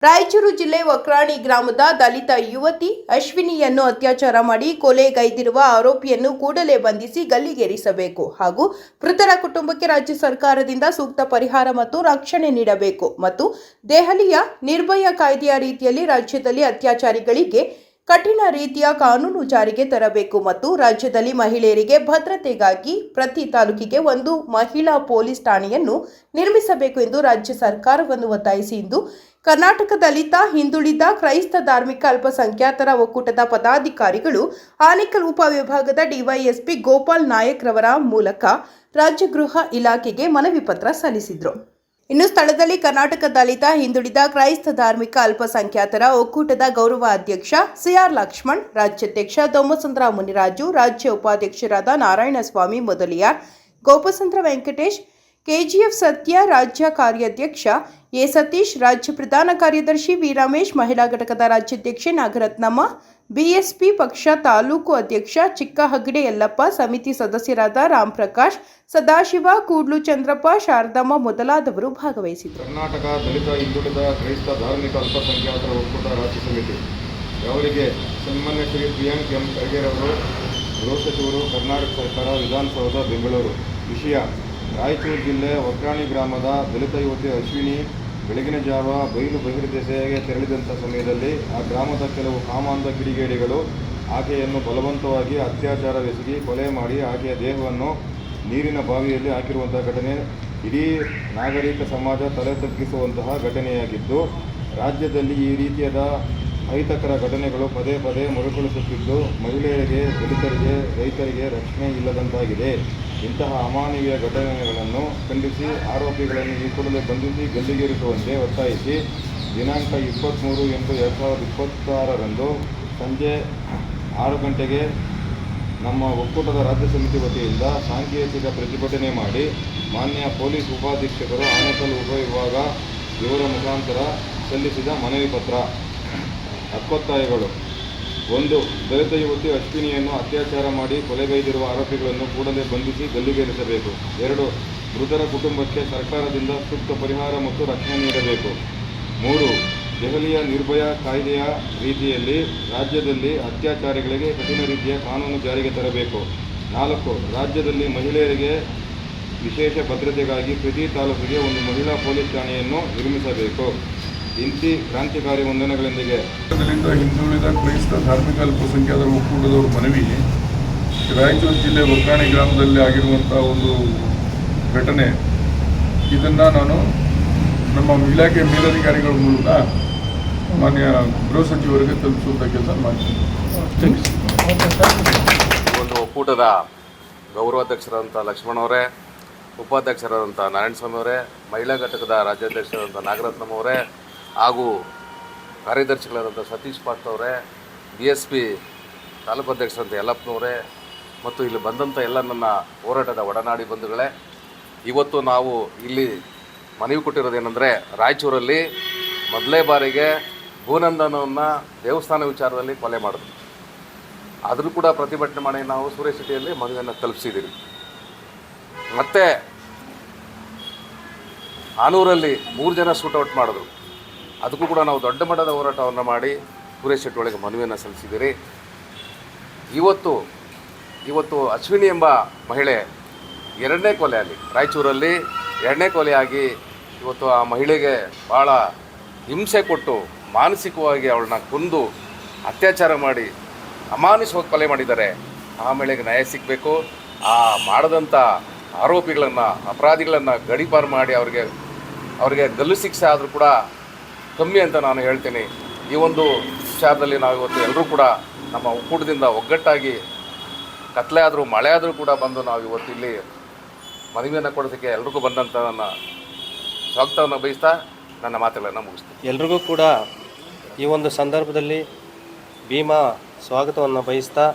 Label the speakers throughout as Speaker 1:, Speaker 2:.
Speaker 1: ರಾಯಚೂರು ಜಿಲ್ಲೆ ವಕ್ರಾಣಿ ಗ್ರಾಮದ ದಲಿತ ಯುವತಿ ಅಶ್ವಿನಿಯನ್ನು ಅತ್ಯಾಚಾರ ಮಾಡಿ ಕೊಲೆಗೈದಿರುವ ಆರೋಪಿಯನ್ನು ಕೂಡಲೇ ಬಂಧಿಸಿ ಗಲ್ಲಿಗೇರಿಸಬೇಕು ಹಾಗೂ ಮೃತರ ಕುಟುಂಬಕ್ಕೆ ರಾಜ್ಯ ಸರ್ಕಾರದಿಂದ ಸೂಕ್ತ ಪರಿಹಾರ ಮತ್ತು ರಕ್ಷಣೆ ನೀಡಬೇಕು ಮತ್ತು ದೆಹಲಿಯ ನಿರ್ಭಯ ಕಾಯ್ದೆಯ ರೀತಿಯಲ್ಲಿ ರಾಜ್ಯದಲ್ಲಿ ಅತ್ಯಾಚಾರಿಗಳಿಗೆ ಕಠಿಣ ರೀತಿಯ ಕಾನೂನು ಜಾರಿಗೆ ತರಬೇಕು ಮತ್ತು ರಾಜ್ಯದಲ್ಲಿ ಮಹಿಳೆಯರಿಗೆ ಭದ್ರತೆಗಾಗಿ ಪ್ರತಿ ತಾಲೂಕಿಗೆ ಒಂದು ಮಹಿಳಾ ಪೊಲೀಸ್ ಠಾಣೆಯನ್ನು ನಿರ್ಮಿಸಬೇಕು ಎಂದು ರಾಜ್ಯ ಸರ್ಕಾರವನ್ನು ಒತ್ತಾಯಿಸಿ ಇಂದು ಕರ್ನಾಟಕ ದಲಿತ ಹಿಂದುಳಿದ ಕ್ರೈಸ್ತ ಧಾರ್ಮಿಕ ಅಲ್ಪಸಂಖ್ಯಾತರ ಒಕ್ಕೂಟದ ಪದಾಧಿಕಾರಿಗಳು ಆನೇಕಲ್ ಉಪವಿಭಾಗದ ಡಿವೈಎಸ್ಪಿ ಗೋಪಾಲ್ ನಾಯಕ್ ರವರ ಮೂಲಕ ರಾಜ್ಯ ಗೃಹ ಇಲಾಖೆಗೆ ಮನವಿ ಪತ್ರ ಸಲ್ಲಿಸಿದರು. ಇನ್ನು ಸ್ಥಳದಲ್ಲಿ ಕರ್ನಾಟಕ ದಲಿತ ಹಿಂದುಳಿದ ಕ್ರೈಸ್ತ ಧಾರ್ಮಿಕ ಅಲ್ಪಸಂಖ್ಯಾತರ ಒಕ್ಕೂಟದ ಗೌರವ ಅಧ್ಯಕ್ಷ ಸಿಆರ್ ಲಕ್ಷ್ಮಣ್, ರಾಜ್ಯಾಧ್ಯಕ್ಷ ದೊಮ್ಮಸಂದ್ರ ಮುನಿರಾಜು, ರಾಜ್ಯ ಉಪಾಧ್ಯಕ್ಷರಾದ ನಾರಾಯಣಸ್ವಾಮಿ ಮೊದಲಿಯಾರ್, ಗೋಪಸಂದ್ರ ವೆಂಕಟೇಶ್, ಕೆಜಿಎಫ್ ಸತ್ಯ, ರಾಜ್ಯ ಕಾರ್ಯಾಧ್ಯಕ್ಷ ಎ ಸತೀಶ್, ರಾಜ್ಯ ಪ್ರಧಾನ ಕಾರ್ಯದರ್ಶಿ ವಿ ರಮೇಶ್, ಮಹಿಳಾ ಘಟಕದ ರಾಜ್ಯಾಧ್ಯಕ್ಷೆ ನಾಗರತ್ನಮ್ಮ, ಬಿಎಸ್ಪಿ ಪಕ್ಷ ತಾಲೂಕು ಅಧ್ಯಕ್ಷ ಚಿಕ್ಕಹಗಡೆ ಯಲ್ಲಪ್ಪ, ಸಮಿತಿ ಸದಸ್ಯರಾದ ರಾಮ್ ಪ್ರಕಾಶ್, ಸದಾಶಿವ, ಕೂಡ್ಲು ಚಂದ್ರಪ್ಪ, ಶಾರದಮ್ಮ ಮೊದಲಾದವರು ಭಾಗವಹಿಸಿದರು.
Speaker 2: ಕರ್ನಾಟಕ ದಲಿತ ಹಿಂದುಳಿದ ಕ್ರೈಸ್ತ ಧಾರ್ಮಿಕ ಅಲ್ಪಸಂಖ್ಯಾತರ ಒಕ್ಕೂಟ ರಾಜ್ಯ ಸಮಿತಿ ಅವರಿಗೆ ಸನ್ಮಾನ್ಯ ಶ್ರೀ ಪ್ರಿಯಾಂಕ್ ಎಂ ಖರ್ಗೆರವರು, ಗೃಹ ಸಚಿವರು, ಕರ್ನಾಟಕ ಸರ್ಕಾರ, ವಿಧಾನಸೌಧ, ಬೆಂಗಳೂರು. ವಿಷಯ: ರಾಯಚೂರು ಜಿಲ್ಲೆ ವಕ್ರಾಣಿ ಗ್ರಾಮದ ದಲಿತ ಯುವತಿ ಅಶ್ವಿನಿ ಬೆಳಗಿನ ಜಾವ ಬಯಲು ಬಹಿರ್ದೆಸೆಗೆ ತೆರಳಿದಂಥ ಸಮಯದಲ್ಲಿ ಆ ಗ್ರಾಮದ ಕೆಲವು ಕಾಮಾಂಧ ಕಿಡಿಗೇಡಿಗಳು ಆಕೆಯನ್ನು ಬಲವಂತವಾಗಿ ಅತ್ಯಾಚಾರವೆಸಗಿ ಕೊಲೆ ಮಾಡಿ ಆಕೆಯ ದೇಹವನ್ನು ನೀರಿನ ಬಾವಿಯಲ್ಲಿ ಹಾಕಿರುವಂತಹ ಘಟನೆ ಇಡೀ ನಾಗರಿಕ ಸಮಾಜ ತಲೆ ತಗ್ಗಿಸುವಂತಹ ಘಟನೆಯಾಗಿದ್ದು, ರಾಜ್ಯದಲ್ಲಿ ಈ ರೀತಿಯಾದ ಅಹಿತಕರ ಘಟನೆಗಳು ಪದೇ ಪದೇ ಮರುಕಳಿಸುತ್ತಿದ್ದು ಮಹಿಳೆಯರಿಗೆ, ದಲಿತರಿಗೆ, ರೈತರಿಗೆ ರಕ್ಷಣೆ ಇಲ್ಲದಂತಾಗಿದೆ. ಇಂತಹ ಅಮಾನವೀಯ ಘಟನೆಗಳನ್ನು ಖಂಡಿಸಿ ಆರೋಪಿಗಳನ್ನು ಈ ಕೂಡಲೇ ಬಂಧಿಸಿ ಗಲ್ಲಿಗೇರಿಸುವಂತೆ ಒತ್ತಾಯಿಸಿ ದಿನಾಂಕ 23/8/2026 ಸಂಜೆ 6 ಗಂಟೆಗೆ ನಮ್ಮ ಒಕ್ಕೂಟದ ರಾಜ್ಯ ಸಮಿತಿ ವತಿಯಿಂದ ಸಾಂಕೇತಿಕ ಪ್ರತಿಭಟನೆ ಮಾಡಿ ಮಾನ್ಯ ಪೊಲೀಸ್ ಉಪಾಧೀಕ್ಷಕರು ಆನೇಕಲ್ ಉಪವಿಭಾಗ ಇವರ ಮುಖಾಂತರ ಸಲ್ಲಿಸಿದ ಮನವಿ ಪತ್ರ. ಹಕ್ಕೊತ್ತಾಯಗಳು: 1. ದಲಿತ ಯುವತಿ ಅಶ್ವಿನಿಯನ್ನು ಅತ್ಯಾಚಾರ ಮಾಡಿ ಕೊಲೆಗೈದಿರುವ ಆರೋಪಿಗಳನ್ನು ಕೂಡಲೇ ಬಂಧಿಸಿ ಗಲ್ಲಿಗೇರಿಸಬೇಕು. 2. ಮೃತರ ಕುಟುಂಬಕ್ಕೆ ಸರ್ಕಾರದಿಂದ ಸೂಕ್ತ ಪರಿಹಾರ ಮತ್ತು ರಕ್ಷಣೆ ನೀಡಬೇಕು. 3. ದೆಹಲಿಯ ನಿರ್ಭಯ ಕಾಯ್ದೆಯ ರೀತಿಯಲ್ಲಿ ರಾಜ್ಯದಲ್ಲಿ ಅತ್ಯಾಚಾರಿಗಳಿಗೆ ಕಠಿಣ ರೀತಿಯ ಕಾನೂನು ಜಾರಿಗೆ ತರಬೇಕು. 4. ರಾಜ್ಯದಲ್ಲಿ ಮಹಿಳೆಯರಿಗೆ ವಿಶೇಷ ಭದ್ರತೆಗಾಗಿ ಪ್ರತಿ ತಾಲೂಕಿಗೆ ಒಂದು ಮಹಿಳಾ ಪೊಲೀಸ್ ಠಾಣೆಯನ್ನು ನಿರ್ಮಿಸಬೇಕು. ಇಂತಿ ಕ್ರಾಂತಿಕಾರಿ ವಂದನೆಗಳೊಂದಿಗೆ
Speaker 3: ದಲಿತ ಹಿಂದುಳಿದ ಕ್ರೈಸ್ತ ಧಾರ್ಮಿಕ ಅಲ್ಪಸಂಖ್ಯಾತರ ಒಕ್ಕೂಟದವರ ಮನವಿ. ರಾಯಚೂರು ಜಿಲ್ಲೆ ವಕ್ರಾಣಿ ಗ್ರಾಮದಲ್ಲಿ ಆಗಿರುವಂಥ ಒಂದು ಘಟನೆ, ಇದನ್ನು ನಾನು ನಮ್ಮ ಇಲಾಖೆ ಮೇಲಧಿಕಾರಿಗಳ ಮೂಲಕ ಮಾನ್ಯ ಗೃಹ ಸಚಿವರಿಗೆ ತಲುಪಿಸುವಂಥ ಕೆಲಸ ಮಾಡ್ತೀನಿ.
Speaker 4: ಒಂದು ಒಕ್ಕೂಟದ ಗೌರವಾಧ್ಯಕ್ಷರಾದಂಥ ಲಕ್ಷ್ಮಣ್ ಅವರೇ, ಉಪಾಧ್ಯಕ್ಷರಾದಂಥ ನಾರಾಯಣಸ್ವಾಮಿ ಅವರೇ, ಮಹಿಳಾ ಘಟಕದ ರಾಜ್ಯಾಧ್ಯಕ್ಷರಾದಂಥ ನಾಗರತ್ನಮ್ಮ ಅವರೇ ಹಾಗೂ ಕಾರ್ಯದರ್ಶಿಗಳಾದಂಥ ಸತೀಶ್ ಪಾಟ್ ಅವರೇ, BSP ತಾಲೂಕು ಅಧ್ಯಕ್ಷರಂಥ ಯಲ್ಲಪ್ಪನವರೇ ಮತ್ತು ಇಲ್ಲಿ ಬಂದಂಥ ಎಲ್ಲ ನನ್ನ ಹೋರಾಟದ ಒಡನಾಡಿ ಬಂಧುಗಳೇ, ಇವತ್ತು ನಾವು ಇಲ್ಲಿ ಮನವಿ ಕೊಟ್ಟಿರೋದೇನೆಂದರೆ, ರಾಯಚೂರಲ್ಲಿ ಮೊದಲೇ ಬಾರಿಗೆ ಭೂನಂದನವನ್ನು ದೇವಸ್ಥಾನ ವಿಚಾರದಲ್ಲಿ ಕೊಲೆ ಮಾಡಿದ್ರು. ಆದರೂ ಕೂಡ ಪ್ರತಿಭಟನೆ ಮಾಡಿ ನಾವು ಸುರೇಶ್ ಸಿಟಿಯಲ್ಲಿ ಮನವಿಯನ್ನು ತಲುಪಿಸಿದ್ದೀವಿ. ಮತ್ತು ಆನೂರಲ್ಲಿ 3 ಜನ ಶೂಟೌಟ್ ಮಾಡಿದ್ರು. ಅದಕ್ಕೂ ಕೂಡ ನಾವು ದೊಡ್ಡ ಮಟ್ಟದ ಹೋರಾಟವನ್ನು ಮಾಡಿ ಸುರೇಶ್ ಶೆಟ್ಟಿ ಒಳಗೆ ಮನವಿಯನ್ನು ಸಲ್ಲಿಸಿದ್ದೀರಿ. ಇವತ್ತು ಅಶ್ವಿನಿ ಎಂಬ ಮಹಿಳೆ 2ನೇ ಕೊಲೆಯಾಗಿ ರಾಯಚೂರಲ್ಲಿ 2ನೇ ಕೊಲೆಯಾಗಿ ಇವತ್ತು ಆ ಮಹಿಳೆಗೆ ಭಾಳ ಹಿಂಸೆ ಕೊಟ್ಟು ಮಾನಸಿಕವಾಗಿ ಅವಳನ್ನ ಕೊಂದು ಅತ್ಯಾಚಾರ ಮಾಡಿ ಅಮಾನುಷವಾಗಿ ಕೊಲೆ ಮಾಡಿದ್ದಾರೆ. ಆ ಮಹಿಳೆಗೆ ನ್ಯಾಯ ಸಿಗಬೇಕು. ಆ ಮಾಡಿದಂಥ ಆರೋಪಿಗಳನ್ನು, ಅಪರಾಧಿಗಳನ್ನು ಗಡೀಪಾರು ಮಾಡಿ ಅವರಿಗೆ ಗಲ್ಲು ಶಿಕ್ಷೆ ಆದರೂ ಕೂಡ ಕಮ್ಮಿ ಅಂತ ನಾನು ಹೇಳ್ತೀನಿ. ಈ ಒಂದು ವಿಚಾರದಲ್ಲಿ ನಾವು ಇವತ್ತು ಎಲ್ಲರೂ ಕೂಡ ನಮ್ಮ ಒಕ್ಕೂಟದಿಂದ ಒಗ್ಗಟ್ಟಾಗಿ ಕತ್ಲೆ ಆದರೂ ಮಳೆ ಆದರೂ ಕೂಡ ಬಂದು ನಾವು ಇವತ್ತು ಇಲ್ಲಿ ಮನವಿಯನ್ನು ಕೊಡೋದಕ್ಕೆ ಎಲ್ರಿಗೂ ಬಂದಂಥ ನನ್ನ ಸ್ವಾಗತವನ್ನು ಬಯಸ್ತಾ ನನ್ನ ಮಾತುಗಳನ್ನು ಮುಗಿಸ್ತೀನಿ.
Speaker 5: ಎಲ್ರಿಗೂ ಕೂಡ ಈ ಒಂದು ಸಂದರ್ಭದಲ್ಲಿ ಭೀಮಾ ಸ್ವಾಗತವನ್ನು ಬಯಸ್ತಾ,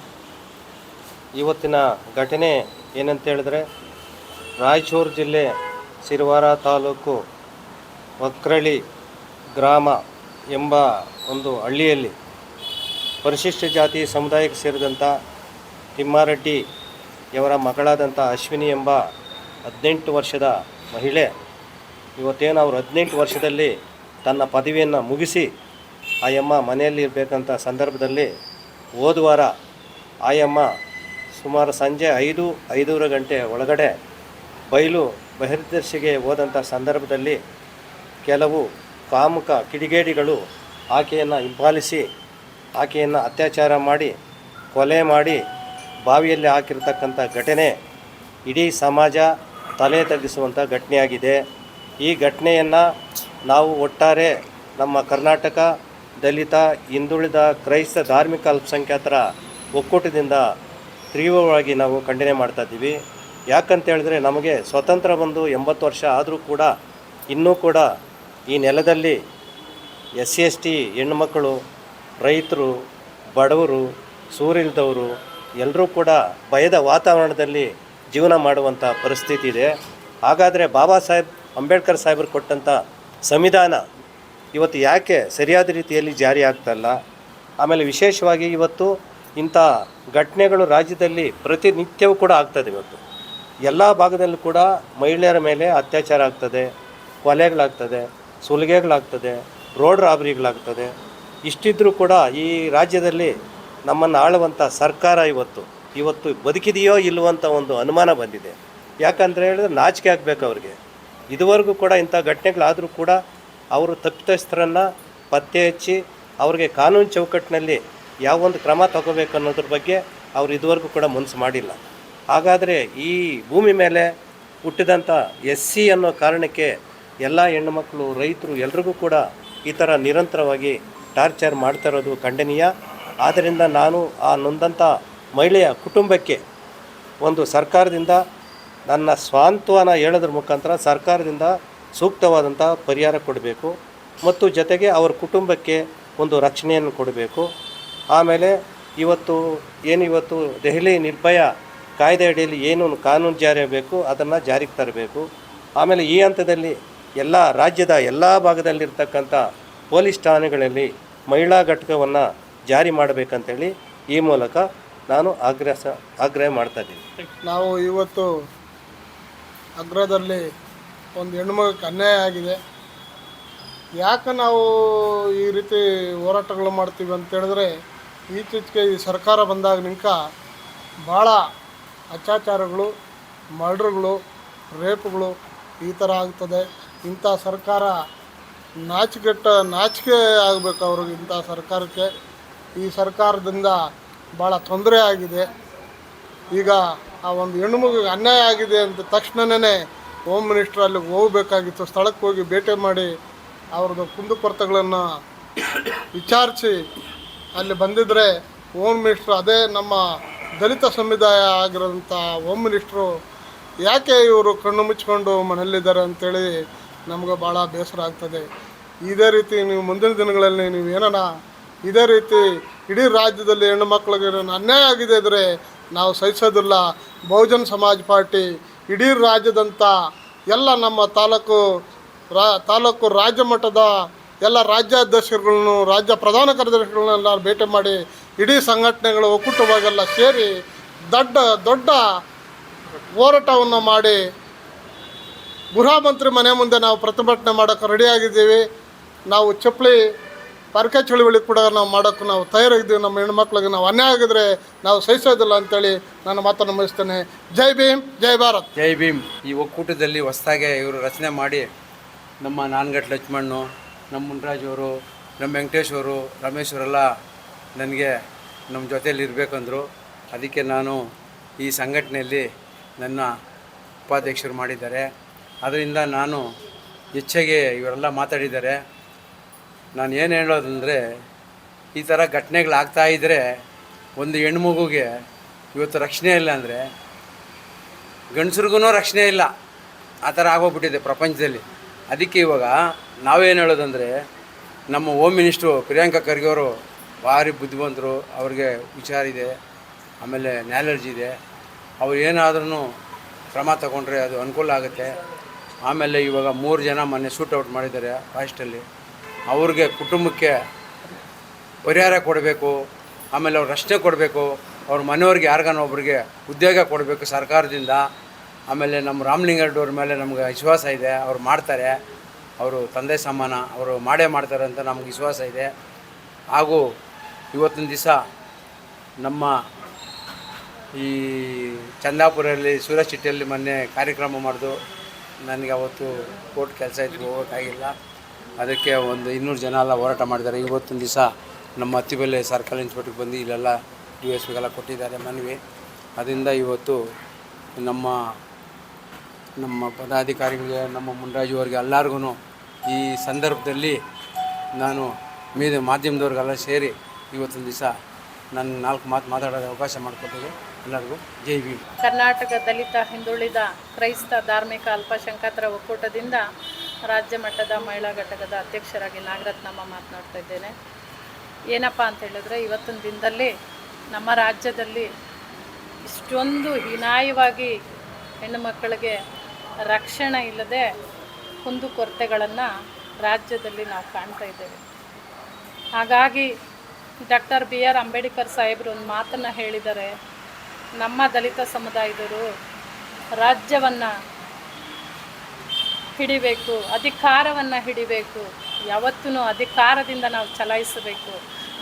Speaker 5: ಇವತ್ತಿನ ಘಟನೆ ಏನಂತ ಹೇಳಿದ್ರೆ, ರಾಯಚೂರು ಜಿಲ್ಲೆ ಸಿರವಾರ ತಾಲೂಕು ವಕ್ರಳಿ ಗ್ರಾಮ ಎಂಬ ಒಂದು ಹಳ್ಳಿಯಲ್ಲಿ ಪರಿಶಿಷ್ಟ ಜಾತಿ ಸಮುದಾಯಕ್ಕೆ ಸೇರಿದಂಥ ತಿಮ್ಮಾರೆಡ್ಡಿ ಇವರ ಮಗಳಾದಂಥ ಅಶ್ವಿನಿ ಎಂಬ 18 ವರ್ಷದ ಮಹಿಳೆ ಇವತ್ತೇನು ಅವರು 18 ವರ್ಷದಲ್ಲಿ ತನ್ನ ಪದವಿಯನ್ನು ಮುಗಿಸಿ ಆಯಮ್ಮ ಮನೆಯಲ್ಲಿ ಇರಬೇಕಂತ ಸಂದರ್ಭದಲ್ಲಿ ಹೋದ ವಾರ ಆಯಮ್ಮ ಸುಮಾರು ಸಂಜೆ 5-5:30 ಗಂಟೆ ಒಳಗಡೆ ಬಹಿರ್ದರ್ಶಿಗೆ ಹೋದಂಥ ಸಂದರ್ಭದಲ್ಲಿ ಕೆಲವು ಕಾಮುಕ ಕಿಡಿಗೇಡಿಗಳು ಆಕೆಯನ್ನು ಹಿಂಬಾಲಿಸಿ ಆಕೆಯನ್ನು ಅತ್ಯಾಚಾರ ಮಾಡಿ ಕೊಲೆ ಮಾಡಿ ಬಾವಿಯಲ್ಲಿ ಹಾಕಿರ್ತಕ್ಕಂಥ ಘಟನೆ ಇಡೀ ಸಮಾಜ ತಲೆ ತಗ್ಗಿಸುವಂಥ ಘಟನೆಯಾಗಿದೆ. ಈ ಘಟನೆಯನ್ನು ನಾವು ಒಟ್ಟಾರೆ ನಮ್ಮ ಕರ್ನಾಟಕ ದಲಿತ ಹಿಂದುಳಿದ ಕ್ರೈಸ್ತ ಧಾರ್ಮಿಕ ಅಲ್ಪಸಂಖ್ಯಾತರ ಒಕ್ಕೂಟದಿಂದ ತೀವ್ರವಾಗಿ ನಾವು ಖಂಡನೆ ಮಾಡ್ತಾಯಿದ್ದೀವಿ. ಯಾಕಂತೇಳಿದ್ರೆ ನಮಗೆ ಸ್ವತಂತ್ರ ಬಂದು 80 ವರ್ಷ ಆದರೂ ಕೂಡ ಇನ್ನೂ ಕೂಡ ಈ ನೆಲದಲ್ಲಿ SC/ST ಹೆಣ್ಣುಮಕ್ಕಳು, ರೈತರು, ಬಡವರು, ಸೂರಿಲ್ದವರು ಎಲ್ಲರೂ ಕೂಡ ಭಯದ ವಾತಾವರಣದಲ್ಲಿ ಜೀವನ ಮಾಡುವಂಥ ಪರಿಸ್ಥಿತಿ ಇದೆ. ಹಾಗಾದರೆ ಬಾಬಾ ಸಾಹೇಬ್ ಅಂಬೇಡ್ಕರ್ ಸಾಹೇಬರು ಕೊಟ್ಟಂಥ ಸಂವಿಧಾನ ಇವತ್ತು ಯಾಕೆ ಸರಿಯಾದ ರೀತಿಯಲ್ಲಿ ಜಾರಿ ಆಗ್ತಾಯಿಲ್ಲ? ಆಮೇಲೆ ವಿಶೇಷವಾಗಿ ಇವತ್ತು ಇಂಥ ಘಟನೆಗಳು ರಾಜ್ಯದಲ್ಲಿ ಪ್ರತಿನಿತ್ಯವೂ ಕೂಡ ಆಗ್ತದೆ. ಇವತ್ತು ಎಲ್ಲ ಭಾಗದಲ್ಲೂ ಕೂಡ ಮಹಿಳೆಯರ ಮೇಲೆ ಅತ್ಯಾಚಾರ ಆಗ್ತದೆ, ಕೊಲೆಗಳಾಗ್ತದೆ, ಸುಲಿಗೆಗಳಾಗ್ತದೆ, ರೋಡ್ ರಾಬರಿಗಳಾಗ್ತದೆ. ಇಷ್ಟಿದ್ರೂ ಕೂಡ ಈ ರಾಜ್ಯದಲ್ಲಿ ನಮ್ಮನ್ನು ಆಳುವಂಥ ಸರ್ಕಾರ ಇವತ್ತು ಬದುಕಿದೆಯೋ ಇಲ್ಲವಂತ ಒಂದು ಅನುಮಾನ ಬಂದಿದೆ. ಯಾಕಂದರೆ ಹೇಳಿದ್ರೆ ನಾಚಿಕೆ ಆಗಬೇಕು ಅವ್ರಿಗೆ. ಇದುವರೆಗೂ ಕೂಡ ಇಂಥ ಘಟನೆಗಳಾದರೂ ಕೂಡ ಅವರು ತಪ್ಪಿತಸ್ಥರನ್ನು ಪತ್ತೆ ಹಚ್ಚಿ ಅವ್ರಿಗೆ ಕಾನೂನು ಚೌಕಟ್ಟಿನಲ್ಲಿ ಯಾವೊಂದು ಕ್ರಮ ತಗೋಬೇಕು ಅನ್ನೋದ್ರ ಬಗ್ಗೆ ಅವರು ಇದುವರೆಗೂ ಕೂಡ ಮನಸ್ಸು ಮಾಡಿಲ್ಲ. ಹಾಗಾದರೆ ಈ ಭೂಮಿ ಮೇಲೆ ಹುಟ್ಟಿದಂಥ SC ಅನ್ನೋ ಕಾರಣಕ್ಕೆ ಎಲ್ಲ ಹೆಣ್ಣುಮಕ್ಕಳು, ರೈತರು ಎಲ್ರಿಗೂ ಕೂಡ ಈ ಥರ ನಿರಂತರವಾಗಿ ಟಾರ್ಚರ್ ಮಾಡ್ತಾ ಇರೋದು ಖಂಡನೀಯ. ಆದ್ದರಿಂದ ನಾನು ಆ ನೊಂದಂಥ ಮಹಿಳೆಯ ಕುಟುಂಬಕ್ಕೆ ಒಂದು ಸರ್ಕಾರದಿಂದ ನನ್ನ ಸ್ವಾಂತವನ ಹೇಳೋದ್ರ ಮುಖಾಂತರ ಸರ್ಕಾರದಿಂದ ಸೂಕ್ತವಾದಂಥ ಪರಿಹಾರ ಕೊಡಬೇಕು ಮತ್ತು ಜೊತೆಗೆ ಅವರ ಕುಟುಂಬಕ್ಕೆ ಒಂದು ರಕ್ಷಣೆಯನ್ನು ಕೊಡಬೇಕು. ಆಮೇಲೆ ಇವತ್ತು ದೆಹಲಿ ನಿರ್ಭಯ ಕಾಯ್ದೆ ಅಡಿಯಲ್ಲಿ ಏನು ಕಾನೂನು ಜಾರಿ ಆಗಬೇಕು ಅದನ್ನು ಜಾರಿಗೆ ತರಬೇಕು. ಆಮೇಲೆ ಈ ಹಂತದಲ್ಲಿ ಎಲ್ಲ ರಾಜ್ಯದ ಎಲ್ಲ ಭಾಗದಲ್ಲಿರ್ತಕ್ಕಂಥ ಪೊಲೀಸ್ ಠಾಣೆಗಳಲ್ಲಿ ಮಹಿಳಾ ಘಟಕವನ್ನು ಜಾರಿ ಮಾಡಬೇಕಂತೇಳಿ ಈ ಮೂಲಕ ನಾನು ಆಗ್ರಹ ಮಾಡ್ತಾಯಿದ್ದೀನಿ.
Speaker 6: ನಾವು ಇವತ್ತು ಅಗ್ರದಲ್ಲಿ ಒಂದು ಹೆಣ್ಮಗಕ್ಕೆ ಅನ್ಯಾಯ ಆಗಿದೆ. ಯಾಕೆ ನಾವು ಈ ರೀತಿ ಹೋರಾಟಗಳು ಮಾಡ್ತೀವಿ ಅಂತೇಳಿದ್ರೆ, ಈಚೆಗೆ ಈ ಸರ್ಕಾರ ಬಂದಾಗ ನಿಂಕ ಭಾಳ ಅತ್ಯಾಚಾರಗಳು, ಮರ್ಡ್ರ್ಗಳು, ರೇಪ್ಗಳು ಈ ಥರ ಆಗ್ತದೆ. ಇಂಥ ಸರ್ಕಾರ ನಾಚಿಕೆ ಆಗಬೇಕು ಅವ್ರಿಗೆ. ಇಂಥ ಸರ್ಕಾರಕ್ಕೆ ಈ ಸರ್ಕಾರದಿಂದ ಭಾಳ ತೊಂದರೆ ಆಗಿದೆ. ಈಗ ಆ ಒಂದು ಹೆಣ್ಣುಮಗುಗೆ ಅನ್ಯಾಯ ಆಗಿದೆ ಅಂತ ತಕ್ಷಣವೇ ಹೋಮ್ ಮಿನಿಸ್ಟ್ರ್ ಅಲ್ಲಿಗೆ ಹೋಗಬೇಕಾಗಿತ್ತು. ಸ್ಥಳಕ್ಕೆ ಹೋಗಿ ಭೇಟಿ ಮಾಡಿ ಅವ್ರದ್ದು ಕುಂದುಕೊರತೆಗಳನ್ನು ವಿಚಾರಿಸಿ ಅಲ್ಲಿ ಬಂದಿದ್ದರೆ ಹೋಮ್ ಮಿನಿಸ್ಟ್ರು, ಅದೇ ನಮ್ಮ ದಲಿತ ಸಮುದಾಯ ಆಗಿರೋಂಥ ಹೋಮ್ ಮಿನಿಸ್ಟ್ರು ಯಾಕೆ ಇವರು ಕಣ್ಣು ಮುಚ್ಕೊಂಡು ಮನೆಯಲ್ಲಿದ್ದಾರೆ ಅಂಥೇಳಿ ನಮಗೆ ಭಾಳ ಬೇಸರ ಆಗ್ತದೆ. ಇದೇ ರೀತಿ ನೀವು ಮುಂದಿನ ದಿನಗಳಲ್ಲಿ ನೀವು ಏನಾನ ಇದೇ ರೀತಿ ಇಡೀ ರಾಜ್ಯದಲ್ಲಿ ಹೆಣ್ಣು ಮಕ್ಕಳಿಗೆ ಅನ್ಯಾಯ ಆಗಿದೆ ಅಂದರೆ ನಾವು ಸಹಿಸೋದಿಲ್ಲ. ಬಹುಜನ್ ಸಮಾಜ್ ಪಾರ್ಟಿ ಇಡೀ ರಾಜ್ಯದಂಥ ಎಲ್ಲ ನಮ್ಮ ತಾಲೂಕು ರಾಜ್ಯ ಮಟ್ಟದ ಎಲ್ಲ ರಾಜ್ಯಾಧ್ಯಕ್ಷರುಗಳನ್ನು, ರಾಜ್ಯ ಪ್ರಧಾನ ಕಾರ್ಯದರ್ಶಿಗಳನ್ನೆಲ್ಲ ಭೇಟಿ ಮಾಡಿ ಇಡೀ ಸಂಘಟನೆಗಳು ಒಕ್ಕೂಟವಾಗೆಲ್ಲ ಸೇರಿ ದೊಡ್ಡ ಹೋರಾಟವನ್ನು ಮಾಡಿ ಗೃಹ ಮಂತ್ರಿ ಮನೆ ಮುಂದೆ ನಾವು ಪ್ರತಿಭಟನೆ ಮಾಡೋಕ್ಕೆ ರೆಡಿಯಾಗಿದ್ದೀವಿ. ನಾವು ಚಪ್ಪಲಿ ಪರಕೆ ಚಳುವಳಿ ಕೂಡ ನಾವು ಮಾಡೋಕ್ಕೆ ನಾವು ತಯಾರಾಗಿದ್ದೀವಿ. ನಮ್ಮ ಹೆಣ್ಮಕ್ಳಿಗೆ ನಾವು ಅನ್ಯಾಯ ಆಗಿದ್ರೆ ನಾವು ಸಹಿಸೋದಿಲ್ಲ ಅಂತೇಳಿ ನಾನು ಮಾತನ್ನು ಮುಗಿಸ್ತೇನೆ. ಜೈ ಭೀಮ್, ಜೈ ಭಾರತ್.
Speaker 7: ಜೈ ಭೀಮ್. ಈ ಒಕ್ಕೂಟದಲ್ಲಿ ಹೊಸದಾಗೆ ಇವರು ರಚನೆ ಮಾಡಿ ನಮ್ಮ ನಾನ್ಗಟ್ ಲಕ್ಷ್ಮಣ್ಣು, ನಮ್ಮ ಮುನ್ರಾಜ್ ಅವರು, ನಮ್ಮ ವೆಂಕಟೇಶ್ ಅವರು, ರಮೇಶ್ ಅವರೆಲ್ಲ ನನಗೆ ನಮ್ಮ ಜೊತೆಯಲ್ಲಿ ಇರಬೇಕಂದ್ರು. ಅದಕ್ಕೆ ನಾನು ಈ ಸಂಘಟನೆಯಲ್ಲಿ ನನ್ನ ಉಪಾಧ್ಯಕ್ಷರು ಮಾಡಿದ್ದಾರೆ. ಅದರಿಂದ ನಾನು ಹೆಚ್ಚಾಗಿ ಇವರೆಲ್ಲ ಮಾತಾಡಿದ್ದಾರೆ. ನಾನು ಏನು ಹೇಳೋದಂದರೆ, ಈ ಥರ ಘಟನೆಗಳಾಗ್ತಾಯಿದ್ರೆ ಒಂದು ಹೆಣ್ಮಗುಗೆ ಇವತ್ತು ರಕ್ಷಣೆ ಇಲ್ಲ ಅಂದರೆ ಗಂಡಸ್ರಿಗೂ ರಕ್ಷಣೆ ಇಲ್ಲ. ಆ ಥರ ಆಗೋಗ್ಬಿಟ್ಟಿದೆ ಪ್ರಪಂಚದಲ್ಲಿ. ಅದಕ್ಕೆ ಇವಾಗ ನಾವೇನು ಹೇಳೋದಂದರೆ, ನಮ್ಮ ಹೋಮ್ ಮಿನಿಸ್ಟ್ರು ಪ್ರಿಯಾಂಕಾ ಖರ್ಗೆ ಅವರು ಭಾರಿ ಬುದ್ಧಿವಂತರು, ಅವ್ರಿಗೆ ವಿಚಾರ ಇದೆ, ಆಮೇಲೆ ನಾಲೆಡ್ಜ್ ಇದೆ. ಅವ್ರು ಏನಾದ್ರೂ ಕ್ರಮ ತಗೊಂಡ್ರೆ ಅದು ಅನುಕೂಲ ಆಗುತ್ತೆ. ಆಮೇಲೆ ಇವಾಗ 3 ಜನ ಮೊನ್ನೆ ಶೂಟೌಟ್ ಮಾಡಿದ್ದಾರೆ ಫಾರೆಸ್ಟಲ್ಲಿ. ಅವ್ರಿಗೆ ಕುಟುಂಬಕ್ಕೆ ಪರಿಹಾರ ಕೊಡಬೇಕು, ಆಮೇಲೆ ಅವ್ರು ರಕ್ಷಣೆ ಕೊಡಬೇಕು. ಅವ್ರ ಮನೆಯವ್ರಿಗೆ ಯಾರಿಗಾನೊಬ್ರಿಗೆ ಉದ್ಯೋಗ ಕೊಡಬೇಕು ಸರ್ಕಾರದಿಂದ. ಆಮೇಲೆ ನಮ್ಮ ರಾಮಲಿಂಗಾರೆಡ್ಡಿ ಅವ್ರ ಮೇಲೆ ನಮ್ಗೆ ವಿಶ್ವಾಸ ಇದೆ, ಅವ್ರು ಮಾಡ್ತಾರೆ. ಅವರು ತಂದೆ ಸಮಾನ, ಅವರು ಮಾಡೇ ಮಾಡ್ತಾರೆ ಅಂತ ನಮ್ಗೆ ವಿಶ್ವಾಸ ಇದೆ. ಹಾಗೂ ಇವತ್ತಿನ ದಿವಸ ನಮ್ಮ ಈ ಚಂದಾಪುರಲ್ಲಿ ಸೂರಜ್ ಸಿಟಿಯಲ್ಲಿ ಮೊನ್ನೆ ಕಾರ್ಯಕ್ರಮ ಮಾಡಿದು ನನಗೆ ಅವತ್ತು ಕೋರ್ಟ್ ಕೆಲಸ ಇದ್ದು ಹೋಗೋಕ್ಕಾಗಿಲ್ಲ. ಅದಕ್ಕೆ ಒಂದು 200 ಜನ ಎಲ್ಲ ಹೋರಾಟ ಮಾಡಿದ್ದಾರೆ. ಇವತ್ತಿನ ದಿವಸ ನಮ್ಮ ಅತ್ತಿಬೆಲೆ ಸರ್ಕಲ್ ಇನ್ಸ್ಪೆಕ್ಟ್ರಿಗೆ ಬಂದು ಇಲ್ಲೆಲ್ಲ DSPಗೆಲ್ಲ ಕೊಟ್ಟಿದ್ದಾರೆ ಮನವಿ. ಅದರಿಂದ ಇವತ್ತು ನಮ್ಮ ಪದಾಧಿಕಾರಿಗಳಿಗೆ, ನಮ್ಮ ಮುನ್ರಾಜು ಅವರಿಗೆ ಎಲ್ಲರಿಗೂ ಈ ಸಂದರ್ಭದಲ್ಲಿ ನಾನು ಮಾಧ್ಯಮದವ್ರಿಗೆಲ್ಲ ಸೇರಿ ಇವತ್ತಿನ ದಿವಸ ನನ್ನ 4 ಮಾತು ಮಾತಾಡೋಕ್ಕೆ ಅವಕಾಶ ಮಾಡಿಕೊಟ್ಟಿದೆ. ಎಲ್ಲರಿಗೂ ಜೈ ಭೀಮ್.
Speaker 8: ಕರ್ನಾಟಕ ದಲಿತ ಹಿಂದುಳಿದ ಕ್ರೈಸ್ತ ಧಾರ್ಮಿಕ ಅಲ್ಪಸಂಖ್ಯಾತರ ಒಕ್ಕೂಟದಿಂದ ರಾಜ್ಯ ಮಟ್ಟದ ಮಹಿಳಾ ಘಟಕದ ಅಧ್ಯಕ್ಷರಾಗಿ ನಾಗರತ್ನಮ್ಮ ಮಾತನಾಡ್ತಾ ಇದ್ದೇನೆ. ಏನಪ್ಪ ಅಂತ ಹೇಳಿದ್ರೆ, ಇವತ್ತಿನ ದಿನದಲ್ಲಿ ನಮ್ಮ ರಾಜ್ಯದಲ್ಲಿ ಇಷ್ಟೊಂದು ಹೀನಾಯವಾಗಿ ಹೆಣ್ಣು ಮಕ್ಕಳಿಗೆ ರಕ್ಷಣೆ ಇಲ್ಲದೆ ಕುಂದುಕೊರತೆಗಳನ್ನು ರಾಜ್ಯದಲ್ಲಿ ನಾವು ಕಾಣ್ತಾ ಇದ್ದೇವೆ. ಹಾಗಾಗಿ ಡಾಕ್ಟರ್ BR ಅಂಬೇಡ್ಕರ್ ಸಾಹೇಬರು ಒಂದು ಮಾತನ್ನು ಹೇಳಿದ್ದಾರೆ, ನಮ್ಮ ದಲಿತ ಸಮುದಾಯದವರು ರಾಜ್ಯವನ್ನು ಹಿಡಿಬೇಕು, ಅಧಿಕಾರವನ್ನು ಹಿಡಿಬೇಕು, ಯಾವತ್ತೂ ಅಧಿಕಾರದಿಂದ ನಾವು ಚಲಾಯಿಸಬೇಕು,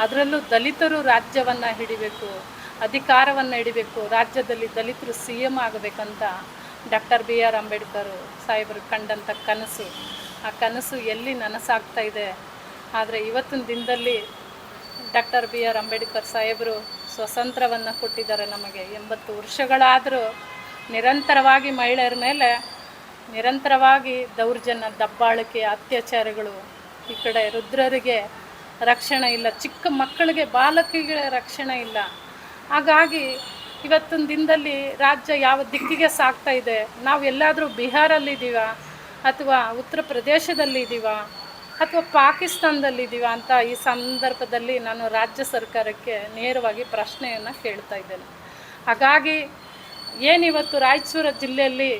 Speaker 8: ಅದರಲ್ಲೂ ದಲಿತರು ರಾಜ್ಯವನ್ನು ಹಿಡಿಬೇಕು, ಅಧಿಕಾರವನ್ನು ಹಿಡಿಬೇಕು, ರಾಜ್ಯದಲ್ಲಿ ದಲಿತರು CM ಆಗಬೇಕಂತ ಡಾಕ್ಟರ್ BR ಅಂಬೇಡ್ಕರ್ ಸಾಹೇಬರು ಕಂಡಂಥ ಕನಸು, ಆ ಕನಸು ಎಲ್ಲಿ ನನಸಾಗ್ತಾ ಇದೆ. ಆದರೆ ಇವತ್ತಿನ ದಿನದಲ್ಲಿ ಡಾಕ್ಟರ್ BR ಅಂಬೇಡ್ಕರ್ ಸಾಹೇಬರು ಸ್ವಾತಂತ್ರ್ಯವನ್ನು ಕೊಟ್ಟಿದ್ದಾರೆ ನಮಗೆ. 80 ವರ್ಷಗಳಾದರೂ ನಿರಂತರವಾಗಿ ಮಹಿಳೆಯರ ಮೇಲೆ ನಿರಂತರವಾಗಿ ದೌರ್ಜನ್ಯ, ದಬ್ಬಾಳಿಕೆ, ಅತ್ಯಾಚಾರಗಳು. ಈ ಕಡೆ ವೃದ್ಧರಿಗೆ ರಕ್ಷಣೆ ಇಲ್ಲ, ಚಿಕ್ಕ ಮಕ್ಕಳಿಗೆ, ಬಾಲಕಿಗಳ ರಕ್ಷಣೆ ಇಲ್ಲ. ಹಾಗಾಗಿ ಇವತ್ತಿನ ದಿನದಲ್ಲಿ ರಾಜ್ಯ ಯಾವ ದಿಕ್ಕಿಗೆ ಸಾಗ್ತಾ ಇದೆ, ನಾವು ಎಲ್ಲಾದರೂ ಬಿಹಾರಲ್ಲಿದ್ದೀವ ಅಥವಾ ಉತ್ತರ ಪ್ರದೇಶದಲ್ಲಿದ್ದೀವ ಅಥವಾ ಪಾಕಿಸ್ತಾನದಲ್ಲಿದ್ದೀವ ಅಂತ ಈ ಸಂದರ್ಭದಲ್ಲಿ ನಾನು ರಾಜ್ಯ ಸರ್ಕಾರಕ್ಕೆ ನೇರವಾಗಿ ಪ್ರಶ್ನೆಯನ್ನು ಕೇಳ್ತಾ ಇದ್ದೇನೆ. ಹಾಗಾಗಿ ಏನಿವತ್ತು ರಾಯಚೂರು ಜಿಲ್ಲೆಯಲ್ಲಿ